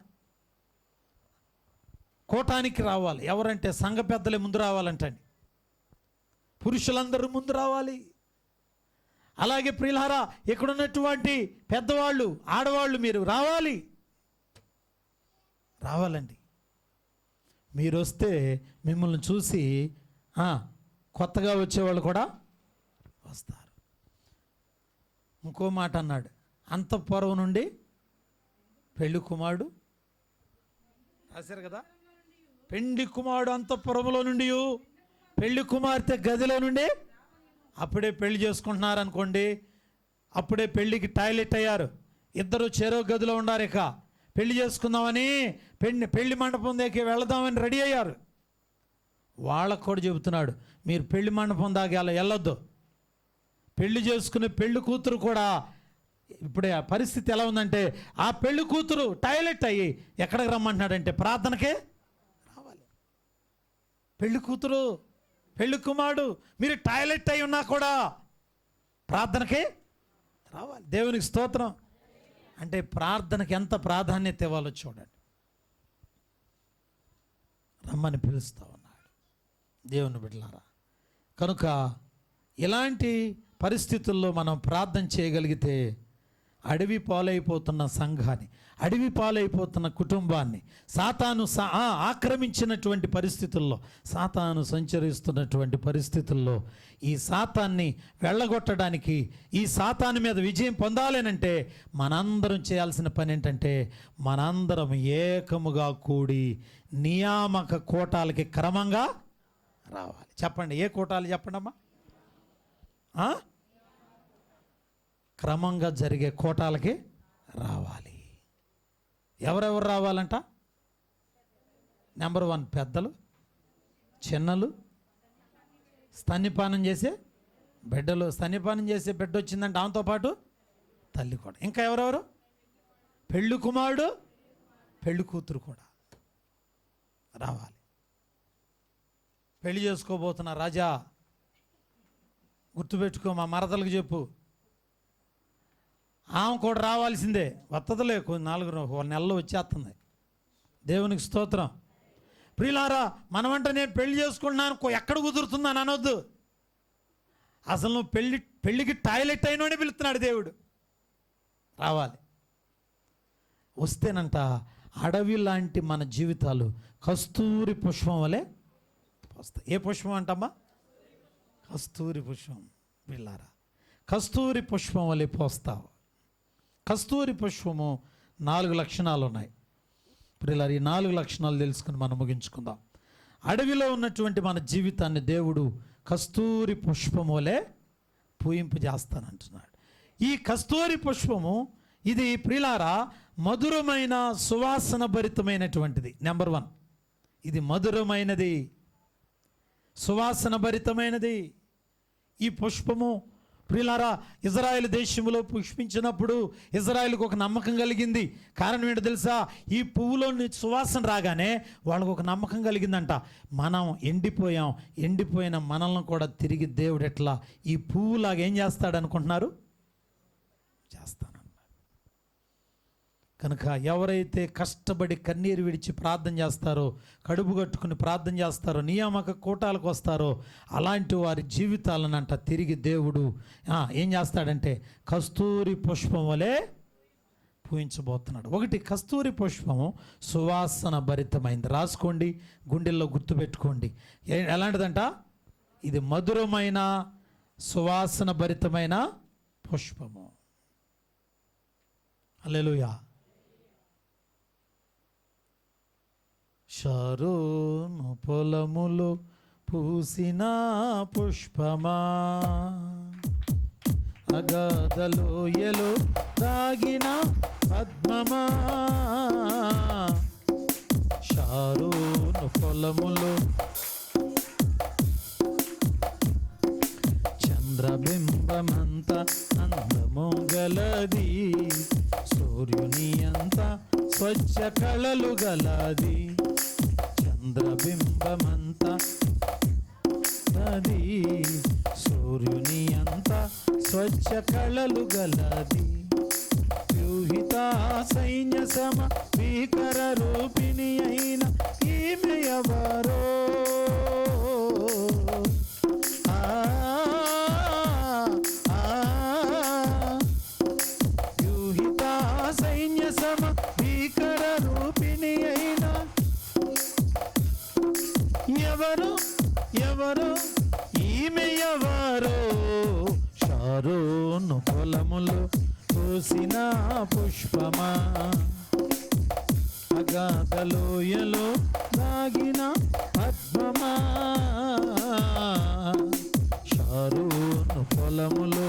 A: కోటానికి రావాలి. ఎవరంటే సంఘ పెద్దలే ముందు రావాలంటండి. పురుషులందరూ ముందు రావాలి. అలాగే ప్రియులారా, ఇక్కడ ఉన్నటువంటి పెద్దవాళ్ళు, ఆడవాళ్ళు మీరు రావాలండి. మీరు వస్తే మిమ్మల్ని చూసి కొత్తగా వచ్చేవాళ్ళు కూడా వస్తారు. ఇంకో మాట అన్నాడు, అంతఃపురం నుండి పెళ్లి కుమారుడు, రాశారు కదా, పెండి కుమారుడు అంతఃపురంలో నుండి, పెళ్లి కుమార్తె గదిలో నుండి. అప్పుడే పెళ్లి చేసుకుంటున్నారు అనుకోండి, అప్పుడే పెళ్లికి టాయిలెట్ అయ్యారు, ఇద్దరు చెరో గదిలో ఉన్నారు, ఇక పెళ్లి చేసుకుందామని పెళ్లి మండపం దగ్గరికి వెళదామని రెడీ అయ్యారు. వాళ్ళకు కూడా చెబుతున్నాడు, మీరు పెళ్లి మండపం దాకా వెళ్ళొద్దు. పెళ్లి చేసుకునే పెళ్లి కూతురు కూడా ఇప్పుడే ఆ పరిస్థితి ఎలా ఉందంటే, ఆ పెళ్లి కూతురు టాయిలెట్ అయ్యి ఎక్కడికి రమ్మంటున్నాడంటే ప్రార్థనకే రావాలి. పెళ్లి కూతురు, పెళ్లి కుమారుడు మీరు టాయిలెట్ అయి ఉన్నా కూడా ప్రార్థనకే రావాలి. దేవునికి స్తోత్రం. అంటే ప్రార్థనకి ఎంత ప్రాధాన్యత ఇవ్వాలో చూడండి. రమ్మని పిలుస్తూ ఉన్నాడు దేవుని బిడ్డలారా. కనుక ఇలాంటి పరిస్థితుల్లో మనం ప్రార్థన చేయగలిగితే అడవి పాలైపోతున్న సంఘాన్ని, అడవి పాలైపోతున్న కుటుంబాన్ని, సాతాను ఆక్రమించినటువంటి పరిస్థితుల్లో, సాతాను సంచరిస్తున్నటువంటి పరిస్థితుల్లో ఈ సాతాన్ని వెళ్ళగొట్టడానికి, ఈ సాతాను మీద విజయం పొందాలనంటే మనందరం చేయాల్సిన పని ఏంటంటే, మనందరం ఏకముగా కూడి నియామక కోటాలకి క్రమంగా రావాలి. చెప్పండి, ఏ కోటాలు చెప్పండి అమ్మా? క్రమంగా జరిగే కోటాలకి రావాలి. ఎవరెవరు రావాలంట? నెంబర్ 1 పెద్దలు, చిన్నలు, స్తన్యపానం చేసే బిడ్డలు. స్తన్యపానం చేసే బిడ్డ వచ్చిందంటే ఆమెతో పాటు తల్లి కూడా. ఇంకా ఎవరెవరు? పెళ్లి కుమారుడు, పెళ్లి కూతురు కూడా రావాలి. పెళ్లి చేసుకోబోతున్న రాజా, గుర్తుపెట్టుకో, మా మరదలకు చెప్పు, ఆమె కూడా రావాల్సిందే. వత్తదులే, 4 నెలలు వచ్చేస్తుంది. దేవునికి స్తోత్రం. ప్రియులారా, మనమంటే నేను పెళ్లి చేసుకుంటున్నాను, ఎక్కడ కుదురుతుందని అనొద్దు. అసలు నువ్వు పెళ్ళికి టాయిలెట్ అయినోనే పిలుస్తున్నాడు దేవుడు. రావాలి. వస్తేనంట అడవి లాంటి మన జీవితాలు కస్తూరి పుష్పం వలె వస్తాయి. ఏ పుష్పం అంటమ్మా? కస్తూరి పుష్పం. పిల్లారా, కస్తూరి పుష్పం వలె పోస్తావు. కస్తూరి పుష్పము 4 లక్షణాలు ఉన్నాయి. పిల్లలు, ఈ 4 లక్షణాలు తెలుసుకుని మనం ముగించుకుందాం. అడవిలో ఉన్నటువంటి మన జీవితాన్ని దేవుడు కస్తూరి పుష్పము వలె పూయింపు చేస్తానంటున్నాడు. ఈ కస్తూరి పుష్పము ఇది ప్రియులారా మధురమైన సువాసన భరితమైనటువంటిది. నెంబర్ 1, ఇది మధురమైనది, సువాసన భరితమైనది. ఈ పుష్పము ప్రియులారా ఇజ్రాయెల్ దేశంలో పుష్పించినప్పుడు ఇజ్రాయెల్కి ఒక నమ్మకం కలిగింది. కారణం ఏంటో తెలుసా? ఈ పువ్వులోని సువాసన రాగానే వాళ్ళకు ఒక నమ్మకం కలిగిందంట, మనం ఎండిపోయిన మనల్ని కూడా తిరిగి దేవుడు ఎట్లా ఈ పువ్వులాగా ఏం చేస్తాడు అనుకుంటున్నారు? చేస్తానన్నాడు. కనుక ఎవరైతే కష్టపడి కన్నీరు విడిచి ప్రార్థన చేస్తారో, కడుపు కట్టుకుని ప్రార్థన చేస్తారో, నియామక కూటాలకు వస్తారో, అలాంటి వారి జీవితాలను తిరిగి దేవుడు ఏం చేస్తాడంటే కస్తూరి పుష్పం వలె పూయించబోతున్నాడు. ఒకటి, కస్తూరి పుష్పము సువాసన భరితమైంది. రాసుకోండి, గుండెల్లో గుర్తుపెట్టుకోండి. ఎలాంటిదంట? ఇది మధురమైన సువాసన భరితమైన పుష్పము. హల్లెలూయా. షారోను పొలములో పూసిన పుష్పమా, అగాధలోయలో తాగిన పద్మమా, షారోను పొలములో చంద్రబింబమంత అందము గలది, సూర్యుని అంత స్వచ్ఛ కళలు గలది, చంద్రబింబమంత అది, సూర్యుని అంత స్వచ్ఛ కళలు గలది, వ్యూహిత సైన్య సమ భీకర రూపిణి అయిన ఈమె ఎవరో, వ్యూహిత సైన్య సమ భీకర రూపిణి అయిన ఎవరు ఎవరు ఈమె ఎవరో, షారోను పొలములో పూసిన పుష్పమా, అగాధలోయలో దాగిన పద్మమా, షారోను పొలములో.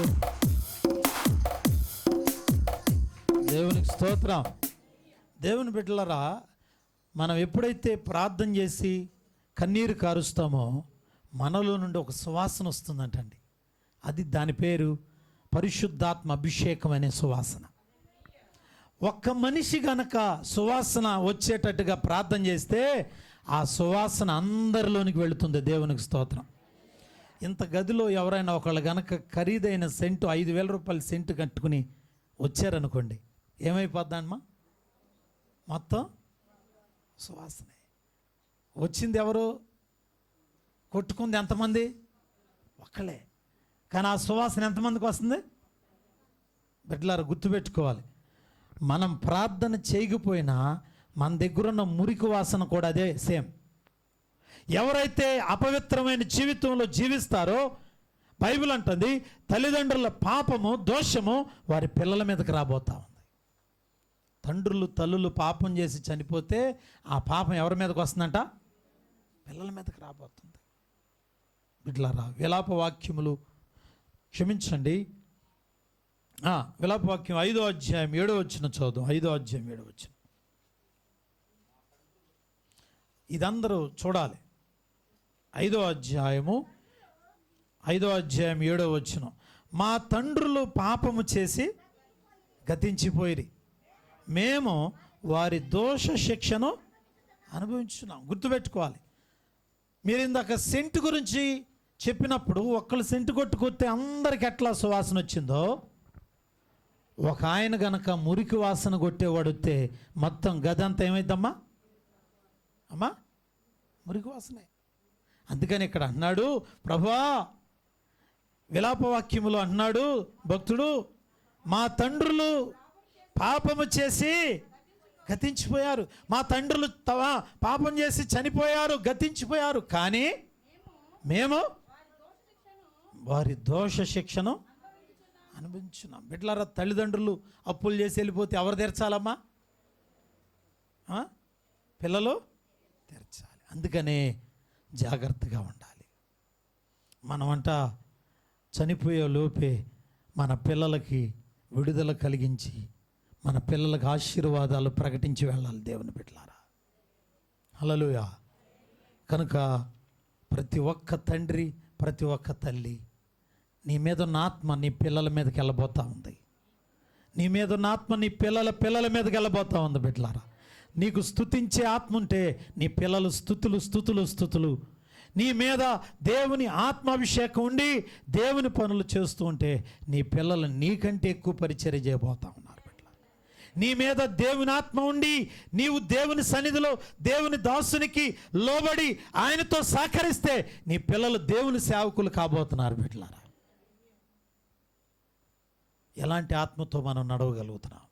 A: దేవునికి స్తోత్రం. దేవుని బిడ్డలారా, మనం ఎప్పుడైతే ప్రార్థన చేసి కన్నీరు కారుస్తామో మనలో నుండి ఒక సువాసన వస్తుందంటండి. అది దాని పేరు పరిశుద్ధాత్మ అభిషేకం అనే సువాసన. ఒక్క మనిషి గనక సువాసన వచ్చేటట్టుగా ప్రార్థన చేస్తే ఆ సువాసన అందరిలోనికి వెళుతుంది. దేవునికి స్తోత్రం. ఇంత గదిలో ఎవరైనా ఒకళ్ళు గనక ఖరీదైన సెంటు 5,000 రూపాయల సెంటు కట్టుకుని వచ్చారనుకోండి, ఏమైపోద్దమ్మా? మొత్తం సువాసనే. వచ్చింది ఎవరు? కొట్టుకుంది ఎంతమంది? ఒక్కలే. కానీ ఆ సువాసన ఎంతమందికి వస్తుంది? బిడ్డలారా గుర్తుపెట్టుకోవాలి, మనం ప్రార్థన చేయకపోయినా మన దగ్గరున్న మురికి వాసన కూడా అదే సేమ్. ఎవరైతే అపవిత్రమైన జీవితంలో జీవిస్తారో బైబిల్ అంటుంది తల్లిదండ్రుల పాపము దోషము వారి పిల్లల మీదకి రాబోతా ఉంది. తండ్రులు తల్లులు పాపం చేసి చనిపోతే ఆ పాపం ఎవరి మీదకి వస్తుందంట? పిల్లల మీదకి రాబోతుంది. బిడ్డలారా, విలాప వాక్యములు క్షమించండి, విలాప వాక్యం 5వ అధ్యాయం 7వ వచనం చదువు. 5వ అధ్యాయం 7వ వచనం. ఇదందరూ చూడాలి. 5వ అధ్యాయం 7వ వచనం. మా తండ్రులు పాపము చేసి గతించిపోయిరి, మేము వారి దోష శిక్షను అనుభవించున్నాం. గుర్తుపెట్టుకోవాలి. మీరు ఇందాక సెంటు గురించి చెప్పినప్పుడు ఒక్కళ్ళు సెంటు కొట్టుకొస్తే అందరికి ఎట్లా సువాసన వచ్చిందో, ఒక ఆయన గనక మురికి వాసన కొట్టేవాడితే మొత్తం గదంతా ఏమైందమ్మా? అమ్మా, మురికి వాసనే. అందుకని ఇక్కడ అన్నాడు ప్రభువా, విలాపవాక్యములో అన్నాడు భక్తుడు, మా తండ్రులు పాపము చేసి గతించిపోయారు, మా తండ్రులు పాపం చేసి చనిపోయారు, గతించిపోయారు, కానీ మేము వారి దోష శిక్షను అనుభవించున్నాం. బిడ్డలారా, తల్లిదండ్రులు అప్పులు చేసి వెళ్ళిపోతే ఎవరు తీర్చాలమ్మా? పిల్లలు తీర్చాలి. అందుకనే జాగ్రత్తగా ఉండాలి. మనమంట చనిపోయే లోపే మన పిల్లలకి విడుదల కలిగించి మన పిల్లలకు ఆశీర్వాదాలు ప్రకటించి వెళ్ళాలి. దేవుని బిడ్డలారా, హల్లెలూయా. కనుక ప్రతి ఒక్క తండ్రి, ప్రతి ఒక్క తల్లి, నీ మీద ఉన్న ఆత్మ నీ పిల్లల మీదకి వెళ్ళబోతూ ఉంది. నీ మీద ఉన్న ఆత్మ నీ పిల్లల మీదకి వెళ్ళబోతూ ఉంది. బిడ్డలారా, నీకు స్తుతించే ఆత్మ ఉంటే నీ పిల్లలు స్తుతులు నీ మీద దేవుని ఆత్మాభిషేకం ఉండి దేవుని పనులు చేస్తూ ఉంటే నీ పిల్లలు నీకంటే ఎక్కువ పరిచర్య చేయబోతూ ఉన్నారు. బిడ్డలారా, నీ మీద దేవుని ఆత్మ ఉండి నీవు దేవుని సన్నిధిలో దేవుని దాసునికి లోబడి ఆయనతో సహకరిస్తే నీ పిల్లలు దేవుని సేవకులు కాబోతున్నారు బిడ్డలారా. ఎలాంటి ఆత్మతో మనం నడవగలుగుతున్నాం?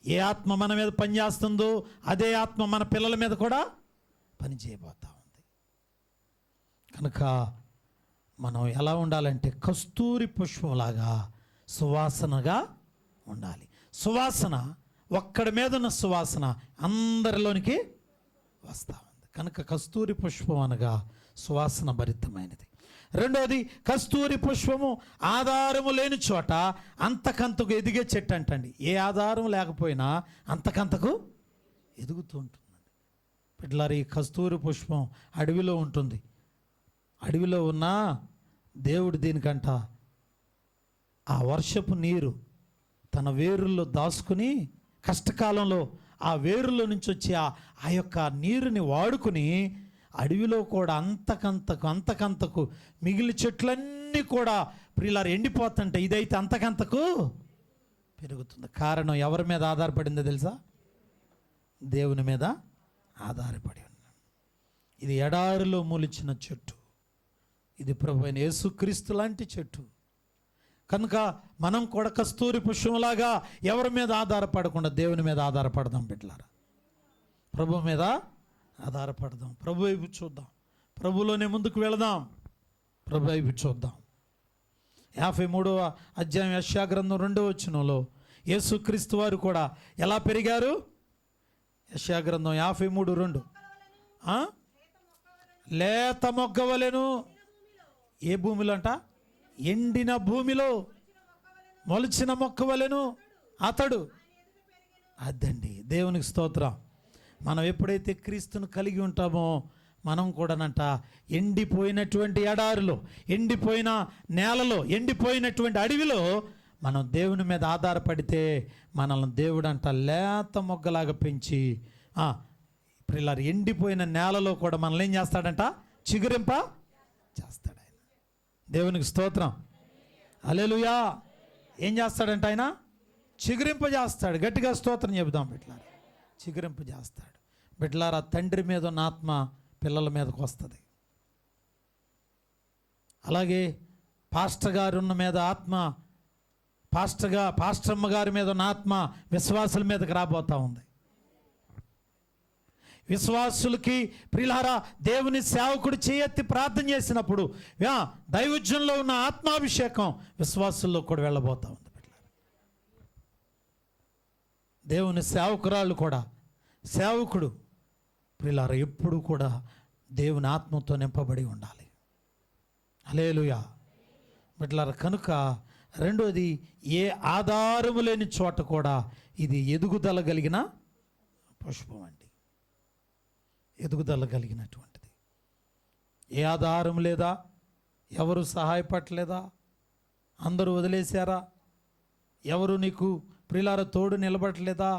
A: ఏ ఆత్మ మన మీద పనిచేస్తుందో అదే ఆత్మ మన పిల్లల మీద కూడా పని చేయబోతా ఉంది. కనుక మనం ఎలా ఉండాలంటే కస్తూరి పుష్పంలాగా సువాసనగా ఉండాలి. సువాసన, ఒక్కడి మీద ఉన్న సువాసన అందరిలోనికి వస్తూ ఉంది. కనుక కస్తూరి పుష్పం అనగా సువాసన భరితమైనది. రెండోది, కస్తూరి పుష్పము ఆధారము లేని చోట అంతకంతకు ఎదిగే చెట్టు అంటండి. ఏ ఆధారం లేకపోయినా అంతకంతకు ఎదుగుతూ ఉంటుందండి. బిడ్డలారా, ఈ కస్తూరి పుష్పం అడవిలో ఉంటుంది. అడవిలో ఉన్న దేవుడు దీనికంట ఆ వర్షపు నీరు తన వేరుల్లో దాచుకుని కష్టకాలంలో ఆ వేరుల్లో నుంచి వచ్చి ఆ యొక్క నీరుని వాడుకుని అడవిలో కూడా అంతకంతకు మిగిలిన చెట్లన్నీ కూడా ప్రియులారా ఎండిపోతుంటే ఇదైతే అంతకంతకు పెరుగుతుంది. కారణం ఎవరి మీద ఆధారపడిందో తెలుసా? దేవుని మీద ఆధారపడి ఉన్నాం. ఇది ఎడారిలో మూలిచిన చెట్టు. ఇది ప్రభువైన యేసుక్రీస్తు లాంటి చెట్టు. కనుక మనం కూడా కస్తూరి పుష్పంలాగా ఎవరి మీద ఆధారపడకుండా దేవుని మీద ఆధారపడదాం బిడ్డలారా. ప్రభు మీద ఆధారపడదాం. ప్రభు వైపు చూద్దాం. ప్రభులోనే ముందుకు వెళదాం. ప్రభు వైపు చూద్దాం. 53వ అధ్యాయం యెషయా గ్రంథం 2వ వచనంలో యేసుక్రీస్తు వారు కూడా ఎలా పెరిగారు? యెషయా గ్రంథం 53:2 లేత మొగ్గవలెను. ఏ భూమిలో అంట? ఎండిన భూమిలో మొలిచిన మొక్కవలెను అతడు. అదండి, దేవునికి స్తోత్రం. మనం ఎప్పుడైతే క్రీస్తును కలిగి ఉంటామో మనం కూడానంట ఎండిపోయినటువంటి ఎడారిలో, ఎండిపోయిన నేలలో, ఎండిపోయినటువంటి అడవిలో మనం దేవుని మీద ఆధారపడితే మనల్ని దేవుడు అంట లేత మొగ్గలాగా పెంచి ఇలా ఎండిపోయిన నేలలో కూడా మనల్ని ఏం చేస్తాడంట? చిగురింప చేస్తాడు ఆయన. దేవునికి స్తోత్రం. హల్లెలూయా. ఏం చేస్తాడంట ఆయన? చిగురింప చేస్తాడు. గట్టిగా స్తోత్రం చెబుదాం బిడ్డలారా. చిగురింప చేస్తాడు. బిడ్డలారా, తండ్రి మీద ఉన్న ఆత్మ పిల్లల మీదకు వస్తుంది. అలాగే పాస్టర్ గారు ఉన్న మీద ఆత్మ, పాస్టర్మ్మ గారి మీద ఉన్న ఆత్మ విశ్వాసుల మీదకి రాబోతూ ఉంది. విశ్వాసులకి ప్రియులారా, దేవుని సేవకుడు చేయెత్తి ప్రార్థన చేసినప్పుడు దైవజనంలో ఉన్న ఆత్మాభిషేకం విశ్వాసుల్లో కూడా వెళ్ళబోతూ ఉంది. దేవుని సేవకురాళ్ళు కూడా, సేవకుడు ప్రియులారా ఎప్పుడు కూడా దేవుని ఆత్మతో నింపబడి ఉండాలి. హల్లెలూయా బిడ్డలారా. కనుక రెండోది, ఏ ఆధారము లేని చోట కూడా ఇది ఎదుగుదల కలిగిన పుష్పం అండి. ఎదుగుదల కలిగినటువంటిది. ఏ ఆధారం లేదా? ఎవరు సహాయపడలేదా? అందరూ వదిలేశారా? ఎవరు నీకు ప్రియులారా తోడు నిలబడలేదా?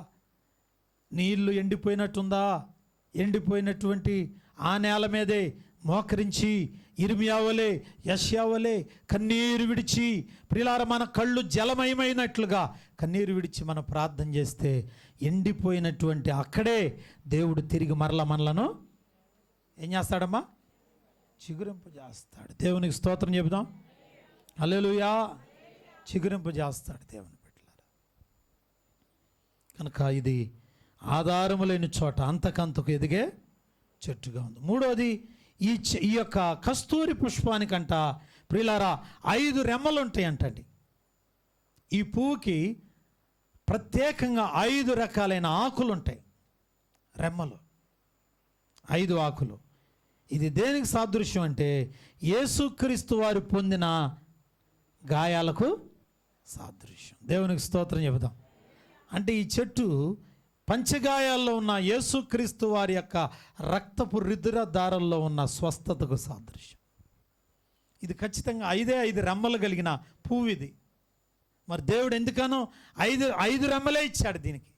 A: నీ ఇల్లు ఎండిపోయినట్టుందా? ఎండిపోయినటువంటి ఆ నేల మీదే మోకరించి ఇర్మియా వలె, యెషయా వలె కన్నీరు విడిచి ప్రియులారా మన కళ్ళు జలమయమైనట్లుగా కన్నీరు విడిచి మనం ప్రార్థన చేస్తే ఎండిపోయినటువంటి అక్కడే దేవుడు తిరిగి మనలను ఏం చేస్తాడమ్మా? చిగురింపు చేస్తాడు. దేవునికి స్తోత్రం చెబుదాం. హల్లెలూయా. చిగురింపు చేస్తాడు దేవుని బిడ్డలారా. కనుక ఇది ఆధారము లేని చోట అంతకంతకు ఎదిగే చెట్టుగా ఉంది. మూడోది, ఈ యొక్క కస్తూరి పుష్పానికంట ప్రియులారా 5 రెమ్మలు ఉంటాయి అంటండి. ఈ పువ్వుకి ప్రత్యేకంగా 5 రకాలైన ఆకులు ఉంటాయి, రెమ్మలు, 5 ఆకులు. ఇది దేనికి సాదృశ్యం అంటే యేసుక్రీస్తు వారు పొందిన గాయాలకు సాదృశ్యం. దేవునికి స్తోత్రం చెబుదాం. అంటే ఈ చెట్టు పంచగాయాల్లో ఉన్న యేసుక్రీస్తు వారి యొక్క రక్తపు రుధిర దారంలో ఉన్న స్వస్థతకు సాదృశ్యం. ఇది ఖచ్చితంగా 5 రెమ్మలు కలిగిన పువ్వు ఇది. మరి దేవుడు ఎందుకనో 5 రెమ్మలే ఇచ్చాడు దీనికి.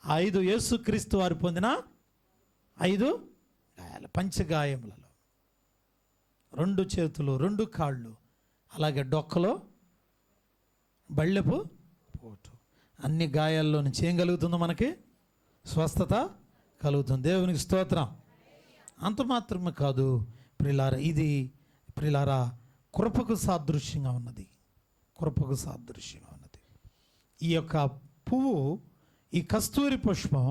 A: 5 యేసుక్రీస్తు వారు పొందిన 5 గాయాలు, పంచగాయములలో 2 చేతులు, 2 కాళ్ళు, అలాగే డొక్కలో బళ్ళెపు పోటు, అన్ని గాయాల్లో నుంచి ఏం కలుగుతుందో మనకి స్వస్థత కలుగుతుంది. దేవునికి స్తోత్రం. అంత మాత్రమే కాదు ప్రియులారా, ఇది ప్రియులారా కృపకు సాదృశ్యంగా ఉన్నది. కృపకు సాదృశ్యంగా ఉన్నది. ఈ యొక్క పువ్వు, ఈ కస్తూరి పుష్పం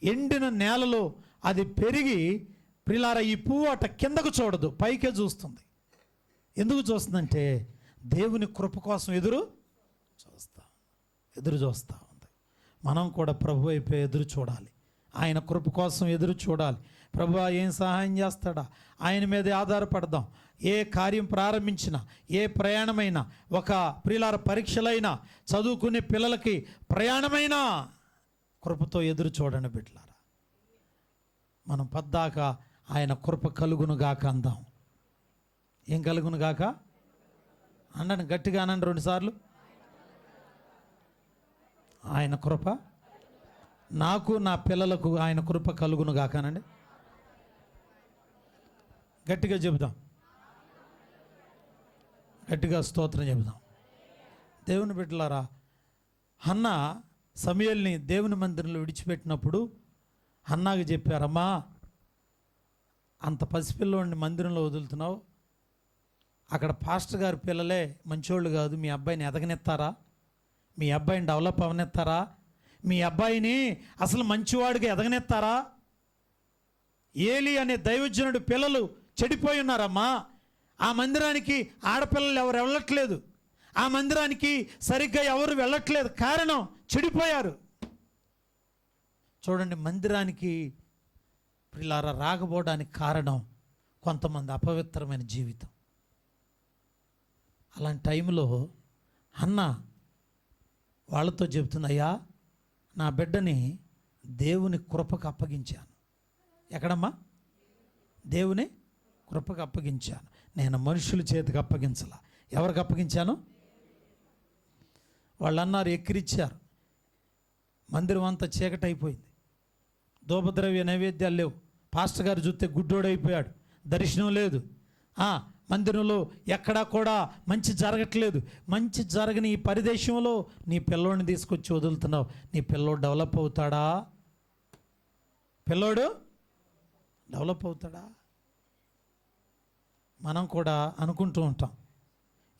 A: ఎండిన నేలలో అది పెరిగి ప్రియులారా ఈ పువ్వు అట కిందకు చూడదు, పైకే చూస్తుంది. ఎందుకు చూస్తుందంటే దేవుని కృప కోసం ఎదురు చూస్తూ ఉంది. మనం కూడా ప్రభు వైపు ఎదురు చూడాలి. ఆయన కృప కోసం ఎదురు చూడాలి. ప్రభువా ఏం సహాయం చేస్తాడా, ఆయన మీద ఆధారపడదాం. ఏ కార్యం ప్రారంభించినా, ఏ ప్రయాణమైనా, ఒక ప్రియులార పరీక్షలైనా, చదువుకునే పిల్లలకి ప్రయాణమైనా కృపతో ఎదురు చూడండి బిడ్డలారా. మనం పద్దాక ఆయన కృప కలుగునుగాక అందాం. ఏం కలుగునుగాక అనండి, గట్టిగా అనండి 2 సార్లు. ఆయన కృప నాకు, నా పిల్లలకు ఆయన కృప కలుగునుగాక అనండి. గట్టిగా చెబుదాం, గట్టిగా స్తోత్రం చెబుదాం. దేవుని బిడ్డలారా, హన్నా సమూయేలుని దేవుని మందిరంలో విడిచిపెట్టినప్పుడు హన్నాకి చెప్పారమ్మా, అంత పసిపిల్లోడిని మందిరంలో వదులుతున్నావు, అక్కడ పాస్టర్ గారి పిల్లలే మంచోళ్ళు కాదు, మీ అబ్బాయిని ఎదగనెత్తారా, మీ అబ్బాయిని డెవలప్ అవనెత్తారా, మీ అబ్బాయిని అసలు మంచివాడిగా ఎదగనెత్తారా? ఏలి అనే దైవజనుడు పిల్లలు చెడిపోయి ఉన్నారమ్మా. ఆ మందిరానికి ఆడపిల్లలు ఎవరు వెళ్ళట్లేదు, ఆ మందిరానికి సరిగ్గా ఎవరు వెళ్ళట్లేదు, కారణం చెడిపోయారు. చూడండి, మందిరానికి ప్రియులారా రాకపోవడానికి కారణం కొంతమంది అపవిత్రమైన జీవితం. అలాంటి టైంలో హన్నా వాళ్ళతో చెప్తుంది, అయ్యా నా బిడ్డని దేవుని కృపకు అప్పగించాను. ఎక్కడమ్మా? దేవుని కృపకు అప్పగించాను. నేను మనుషుల చేతికి అప్పగించాల. ఎవరికి అప్పగించాను? వాళ్ళు అన్నారు, ఎక్కిరిచ్చారు. మందిరం అంతా చీకటి అయిపోయింది, ధూపద్రవ్య నైవేద్యాలు లేవు, పాస్టర్ గారు చూస్తే గుడ్డోడైపోయాడు, దర్శనం లేదు, మందిరంలో ఎక్కడా కూడా మంచి జరగట్లేదు. మంచి జరగని ఈ పరిదేశంలో నీ పిల్లోడిని తీసుకొచ్చి వదులుతున్నావు, నీ పిల్లోడు డెవలప్ అవుతాడా? పిల్లోడు డెవలప్ అవుతాడా? మనం కూడా అనుకుంటూ ఉంటాం,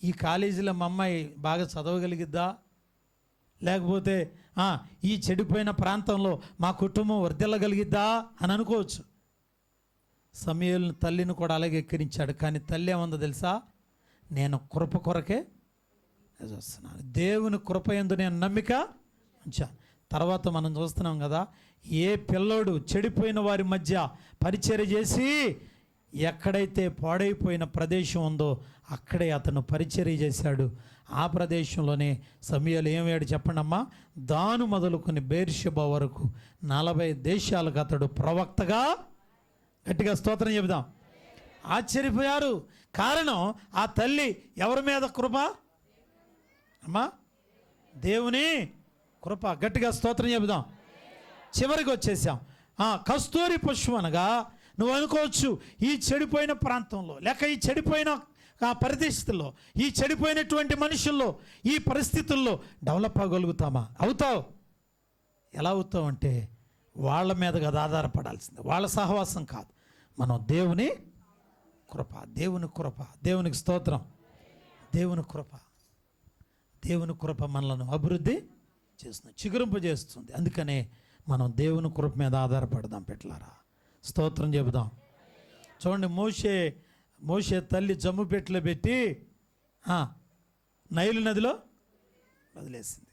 A: ఈ కాలేజీలో మా అమ్మాయి బాగా చదవగలిగిద్దా, లేకపోతే ఈ చెడిపోయిన ప్రాంతంలో మా కుటుంబం వర్ధిల్లగలిగిద్దా అని అనుకోవచ్చు. సమూయేలు తల్లిని కూడా అలాగే ఎక్కిరించాడు. కానీ తల్లి ఏముందో తెలుసా? నేను కృప కొరకే చూస్తున్నాను, దేవుని కృప యందు నేను నమ్మిక ఉంచాను. తర్వాత మనం చూస్తున్నాం కదా, ఏ పిల్లోడు చెడిపోయిన వారి మధ్య పరిచర్య చేసి ఎక్కడైతే పాడైపోయిన ప్రదేశం ఉందో అక్కడే అతను పరిచర్య చేశాడు. ఆ ప్రదేశంలోనే సమూయేలు ఏమయ్యాడు చెప్పండమ్మా? దాను మొదలుకొని బెయేర్షెబా వరకు 40 దేశాలకు అతడు ప్రవక్తగా, గట్టిగా స్తోత్రం చెబుదాం, ఆశ్చర్యపోయారు. కారణం ఆ తల్లి ఎవరి మీద కృప అమ్మా? దేవుని కృప. గట్టిగా స్తోత్రం చెబుదాం. చివరికి వచ్చేసాం. కస్తూరి పుష్పం అనగా నువ్వు అనుకోవచ్చు, ఈ చెడిపోయిన ప్రాంతంలో, లేక ఈ చెడిపోయిన పరిస్థితుల్లో, ఈ చెడిపోయినటువంటి మనుషుల్లో, ఈ పరిస్థితుల్లో డెవలప్ అవ్వగలుగుతామా? అవుతావు. ఎలా అవుతావు అంటే వాళ్ళ మీద కదా ఆధారపడాల్సిందే, వాళ్ళ సహవాసం కాదు. మనం దేవుని కృప, దేవుని కృప, దేవునికి స్తోత్రం. దేవుని కృప, దేవుని కృప మనలను అభివృద్ధి చేస్తుంది, చిగురింపు చేస్తుంది. అందుకనే మనం దేవుని కృప మీద ఆధారపడదాం పెట్టలారా. స్తోత్రం చెబుదాం. చూడండి, మోషే తల్లి జమ్ము పెట్టెలో పెట్టి నైలు నదిలో వదిలేసింది.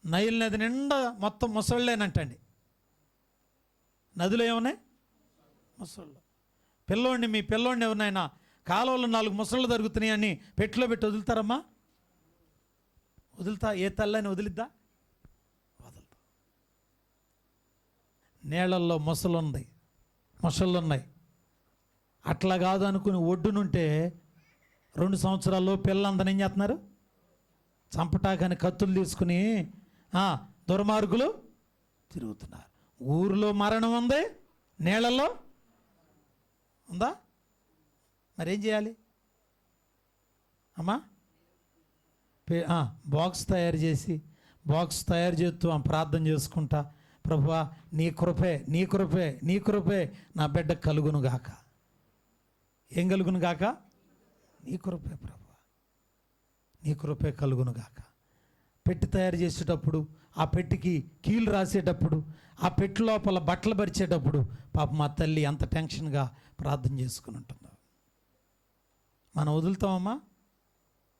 A: నైలు నది నిండా మొత్తం ముసళ్ళేనంటండి. నదిలో ఏమున్నాయి? ముసళ్ళు. మీ పిల్లోడిని ఎవరినైనా కాలువలో 4 ముసళ్ళు దొరుకుతున్నాయి అని పెట్టెలో పెట్టి వదులుతారమ్మా? వదులుతా? ఏ తల్లని వదిలిద్దా? వదులుతా. నీళ్ళల్లో ముసళ్ళున్నాయి. అట్లా కాదు అనుకుని ఒడ్డునుంటే 2 సంవత్సరాల్లో పిల్లలందరూ ఏం చేస్తున్నారు? చంపటాకని కత్తులు తీసుకుని దుర్మార్గులు తిరుగుతున్నారు. ఊరిలో మరణం ఉంది, నీళ్ళల్లో ఉందా? మరేం చేయాలి అమ్మా? బాక్స్ తయారు చేసి బాక్స్ తయారు చేస్తూ ఆమె ప్రార్థన చేసుకుంటా, ప్రభువా నీ కృపే నీ కృపే నీ కృపే నా బిడ్డ కలుగును గాక. ఏం కలుగును గాక? నీ కృపే ప్రభువా, నీ కృపే కలుగును గాక. పెట్టి తయారు చేసేటప్పుడు, ఆ పెట్టికి కీలు రాసేటప్పుడు, ఆ పెట్టి లోపల బట్టలు పరిచేటప్పుడు పాప మా తల్లి అంత టెన్షన్గా ప్రార్థన చేసుకుని ఉంటుందో. మనం వదులుతామమ్మా?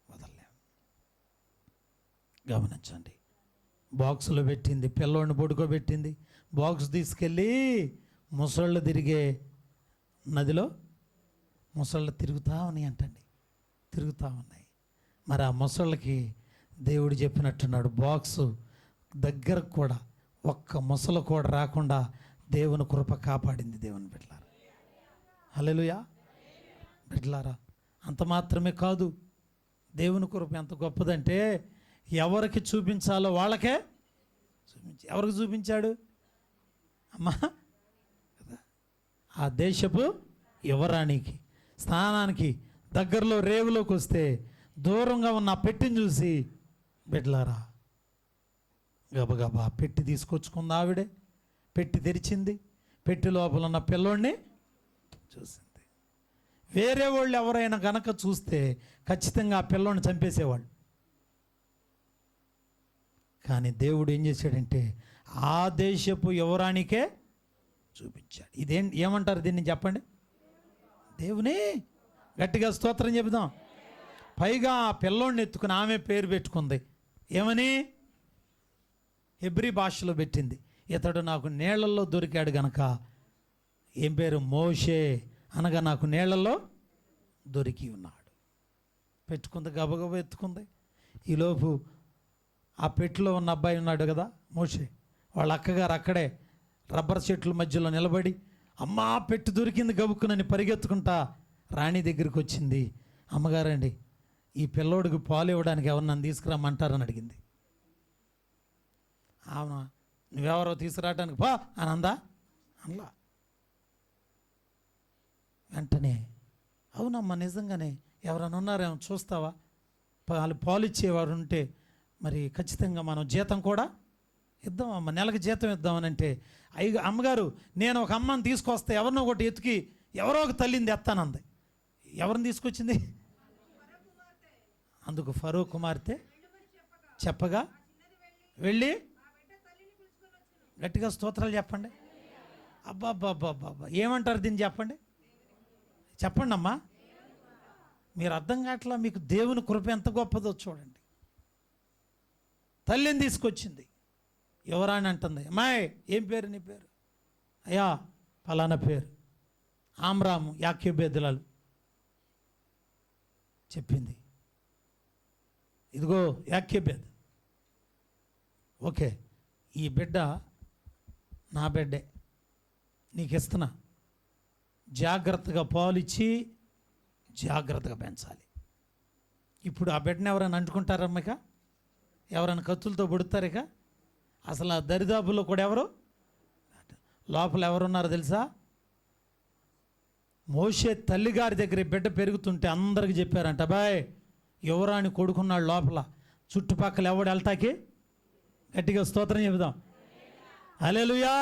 A: వదలలేం. గమనించండి, బాక్సులో పెట్టింది, పిల్లోడిని పడుకోబెట్టింది, బాక్స్ తీసుకెళ్ళి ముసళ్ళు తిరిగే నదిలో ముసళ్ళు తిరుగుతూ ఉన్నాయి అంటండి, తిరుగుతూ ఉన్నాయి. మరి ఆ ముసళ్ళకి దేవుడు చెప్పినట్టున్నాడు, బాక్సు దగ్గరకు కూడా ఒక్క ముసలు కూడా రాకుండా దేవుని కృప కాపాడింది. దేవుని బిడ్డలారా, హల్లెలూయా బిడ్డలారా. అంత మాత్రమే కాదు, దేవుని కృప ఎంత గొప్పదంటే ఎవరికి చూపించాలో వాళ్ళకే ఎవరికి చూపించాడు అమ్మా? ఆ దేశపు యువరాణికి స్నానానికి దగ్గరలో రేవులోకి వస్తే దూరంగా ఉన్న పెట్టిని చూసి, బిడ్డలారా గబగబా పెట్టి తీసుకొచ్చుకుంది ఆవిడే. పెట్టి తెరిచింది, పెట్టి లోపల ఉన్న పిల్లోడిని చూసింది. వేరే వాళ్ళు ఎవరైనా గనక చూస్తే ఖచ్చితంగా ఆ పిల్లోడిని చంపేసేవాళ్ళు. కానీ దేవుడు ఏం చేశాడంటే ఆ దేశపు యువరానికే చూపించాడు. ఏమంటారు దీన్ని చెప్పండి? దేవుని గట్టిగా స్తోత్రం చెబుదాం. పైగా ఆ పిల్లోడిని ఎత్తుకుని ఆమె పేరు పెట్టుకుంది. ఏమని? హెబ్రీ భాషలో పెట్టింది. ఇతడు నాకు నీళ్లలో దొరికాడు గనక ఏం పేరు? మోషే, అనగా నాకు నీళ్లలో దొరికి ఉన్నాడు. పెట్టుకుంది, గబగబా ఎత్తుకుంది. ఈలోపు ఆ పెట్టిలో ఉన్న అబ్బాయి ఉన్నాడు కదా మోషే, వాళ్ళ అక్కగారు అక్కడే రబ్బర్ చెట్ల మధ్యలో నిలబడి, అమ్మా పెట్టి దొరికింది గబుక్కునని పరిగెత్తుకుంటా రాణి దగ్గరికి వచ్చింది. అమ్మగారండి, ఈ పిల్లోడికి పాలు ఇవ్వడానికి ఎవరు నన్ను తీసుకురమ్మంటారని అడిగింది. అవునా, నువ్వెవరో తీసుకురావడానికి పా అని అందా? అనలా. వెంటనే అవునమ్మా నిజంగానే ఎవరైనా ఉన్నారేమో చూస్తావా, పాలు ఇచ్చేవారు ఉంటే మరి ఖచ్చితంగా మనం జీతం కూడా ఇద్దామమ్మా, నెలకు జీతం ఇద్దామని అంటే, అమ్మగారు నేను ఒక అమ్మని తీసుకొస్తే ఎవరినో ఒకటి ఎత్తుకి ఎవరో ఒక తల్లిని ఎత్తానంది. ఎవరిని తీసుకొచ్చింది? అందుకు ఫరో కుమార్తె చెప్పగా వెళ్ళి, గట్టిగా స్తోత్రాలు చెప్పండి. అబ్బాబ్బాబ్బాబ్బా, ఏమంటారు దీన్ని చెప్పండి, చెప్పండి అమ్మా. మీరు అర్థం కావట్లా, మీకు దేవుని కృప ఎంత గొప్పదో చూడండి. తల్లిని తీసుకొచ్చింది. ఎవరాని అంటుంది, అమ్మాయి ఏం పేరు నీ పేరు? అయ్యా ఫలానా పేరు, ఆమ్రాము యాక్యూబేదులాలు చెప్పింది. ఇదిగో యాక్యూబేద్, ఓకే ఈ బిడ్డ నా బిడ్డే, నీకు ఇస్తున్నా, జాగ్రత్తగా పాలిచ్చి జాగ్రత్తగా పెంచాలి. ఇప్పుడు ఆ బిడ్డను ఎవరైనా అంటుకుంటారమ్మ? ఇక ఎవరైనా కత్తులతో పొడుతారు? ఇక అసలు ఆ దరిదాపుల్లో కూడా ఎవరు లోపల ఎవరున్నారో తెలుసా? మోషే తల్లిగారి దగ్గర బిడ్డ పెరుగుతుంటే అందరికి చెప్పారంట, బాయ్ యువరాణి కొడుకున్నాడు లోపల, చుట్టుపక్కల ఎవడు వెళ్తాకి? గట్టిగా స్తోత్రం చెబుదాం. హల్లెలూయా.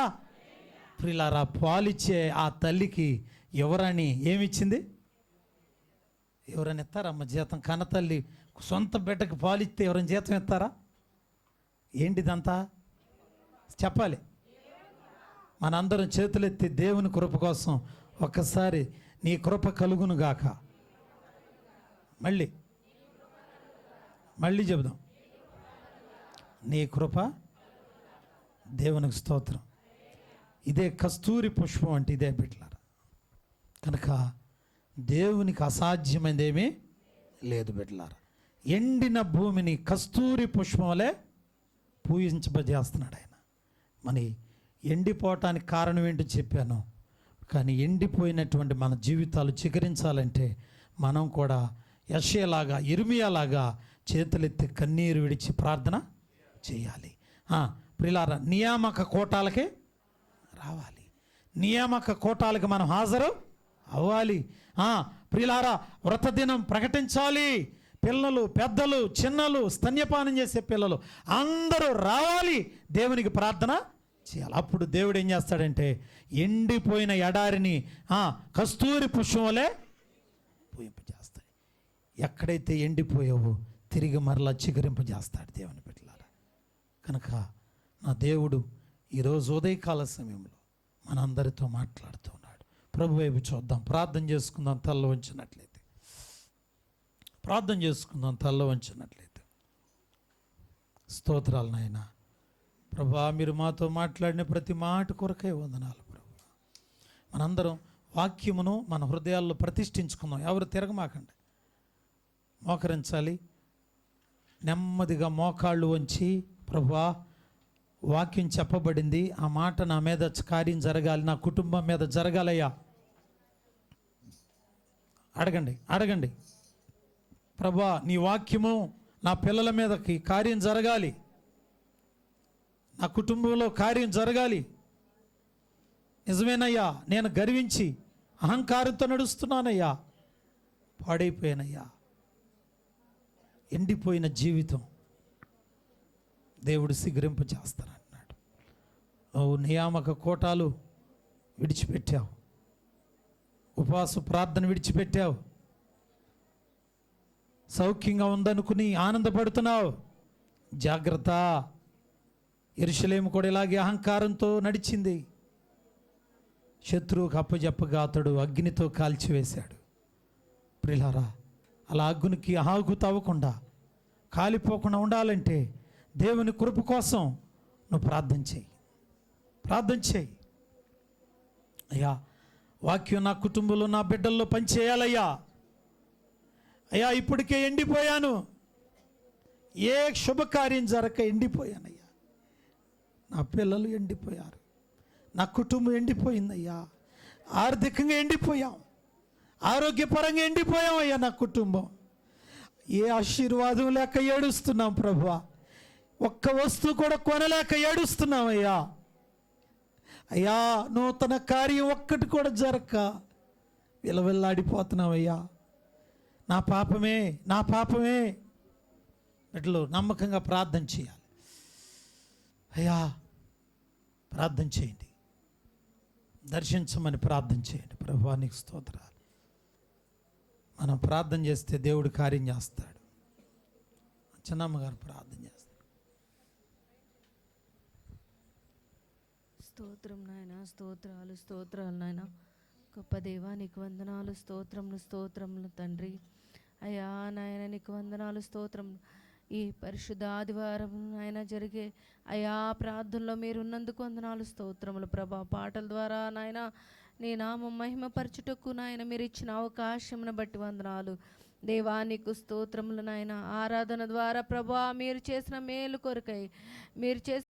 A: ప్రియులారా, పాలిచ్చే ఆ తల్లికి యువరాణి ఏమిచ్చింది? ఎవరైనా ఇస్తారమ్మ జీతం? కన్న తల్లి సొంత బిడ్డకి పాలిస్తే ఎవరైనా జీతం ఇస్తారా? ఏంటిదంతా చెప్పాలి. మనందరం చేతులెత్తి దేవుని కృప కోసం ఒక్కసారి నీ కృప కలుగును గాక. మళ్ళీ చెబుదాం, నీ కృప. దేవునికి స్తోత్రం. ఇదే కస్తూరి పుష్పం అంటే ఇదే బిడ్డలారా. కనుక దేవునికి అసాధ్యమైనదేమీ లేదు బిడ్డలారా. ఎండిన భూమిని కస్తూరి పుష్పం వలె పూజించబజేస్తున్నాడు ఆయన. మరి ఎండిపోవటానికి కారణం ఏంటో చెప్పాను. కానీ ఎండిపోయినటువంటి మన జీవితాలు చిగురించాలంటే మనం కూడా యెషయాలాగా, ఇర్మీయాలాగా చేతులెత్తి కన్నీరు విడిచి ప్రార్థన చేయాలి. ప్రియులారా, నియామక కోటాలకే రావాలి. నియామక కోటాలకి మనం హాజరు అవ్వాలి. ప్రియులారా, వ్రత దినం ప్రకటించాలి. పిల్లలు, పెద్దలు, చిన్నలు, స్తన్యపానం చేసే పిల్లలు అందరూ రావాలి, దేవునికి ప్రార్థన చేయాలి. అప్పుడు దేవుడు ఏం చేస్తాడంటే ఎండిపోయిన ఎడారిని కస్తూరి పుష్పం వలె పూయింపజేస్తాడు. ఎక్కడైతే ఎండిపోయావో తిరిగి మరలా చిగురింపజేస్తాడు దేవుని బిడ్డలారా. కనుక నా దేవుడు ఈరోజు ఉదయకాల సమయంలో మనందరితో మాట్లాడుతూ ఉన్నాడు. ప్రభు వైపు చూద్దాం, ప్రార్థన చేసుకుందాం. తల్ల వంచినట్లయితే ప్రార్థన చేసుకుందాం. తల్ల వంచినట్లయితే స్తోత్రాలు నాయనా. ప్రభా, మీరు మాతో మాట్లాడిన ప్రతి మాట కొరకే వందనాలు ప్రభు. మనందరం వాక్యమును మన హృదయాల్లో ప్రతిష్ఠించుకుందాం. ఎవరు తిరగమాకండి, మోకరించాలి. నెమ్మదిగా మోకాళ్ళు వంచి, ప్రభువా వాక్యం చెప్పబడింది, ఆ మాట నా మీద కార్యం జరగాలి, నా కుటుంబం మీద జరగాలయ్యా. అడగండి, అడగండి. ప్రభువా నీ వాక్యము నా పిల్లల మీదకి కార్యం జరగాలి, నా కుటుంబంలో కార్యం జరగాలి. నిజమేనయ్యా, నేను గర్వించి అహంకారంతో నడుస్తున్నానయ్యా, పాడైపోయానయ్యా. ఎండిపోయిన జీవితం దేవుడు సిగురింపజేస్తానన్నాడు. నువ్వు నియామక కోటాలు విడిచిపెట్టావు, ఉపవాస ప్రార్థన విడిచిపెట్టావు, సౌఖ్యంగా ఉందనుకుని ఆనందపడుతున్నావు. జాగ్రత్త, యెరూషలేము కూడా ఇలాగే అహంకారంతో నడిచింది. శత్రువుకు అప్పజెప్పగా అతడు అగ్నితో కాల్చివేశాడు. ప్రియులారా, అలా అగ్నికి ఆహుతి అవ్వకుండా, కాలిపోకుండా ఉండాలంటే దేవుని కృప కోసం నువ్వు ప్రార్థన చేయి, ప్రార్థన చేయి. అయ్యా, వాక్యం నా కుటుంబంలో, నా బిడ్డల్లో పనిచేయాలయ్యా. అయ్యా, ఇప్పటికే ఎండిపోయాను, ఏ శుభకార్యం జరగక ఎండిపోయానయ్యా. నా పిల్లలు ఎండిపోయారు, నా కుటుంబం ఎండిపోయిందయ్యా. ఆర్థికంగా ఎండిపోయాం, ఆరోగ్యపరంగా ఎండిపోయాం అయ్యా. నా కుటుంబం ఏ ఆశీర్వాదం లేక ఏడుస్తున్నాం ప్రభువా. ఒక్క వస్తువు కూడా కొనలేక ఏడుస్తున్నాం అయ్యా. అయ్యా, నూతన కార్యం ఒక్కటి కూడా జరగక విలవిల్లాడిపోతున్నామయ్యా. నా పాపమే, నా పాపమే. బిడ్డలు నమ్మకంగా ప్రార్థన చేయాలి. అయ్యా, ప్రార్థన చేయండి, దర్శించమని ప్రార్థన చేయండి. ప్రభువా నీకు స్తోత్రాలు. మనం ప్రార్థన చేస్తే దేవుడు కార్యం చేస్తాడు. చిన్నమ్మగారు ప్రార్థన చేస్తారు.
B: స్తోత్రం నాయన, స్తోత్రాలు, స్తోత్రాలు నాయన. గొప్ప దేవా నీకు వందనాలు, స్తోత్రములు, స్తోత్రములు తండ్రి. అయ్యా నాయన నీకు వందనాలు, స్తోత్రములు. ఈ పరిశుద్ధ ఆదివారం నాయన జరిగే అయా ప్రార్థనలో మీరు ఉన్నందుకు వందనాలు, స్తోత్రములు ప్రభా. పాటల ద్వారా నాయన నీ నామం మహిమపరచుటకు నాయన మీరు ఇచ్చిన అవకాశమును బట్టి వందనాలు దేవా. నీకు స్తోత్రములు నాయన. ఆరాధన ద్వారా ప్రభా మీరు చేసిన మేలు కొరకై, మీరు చేసిన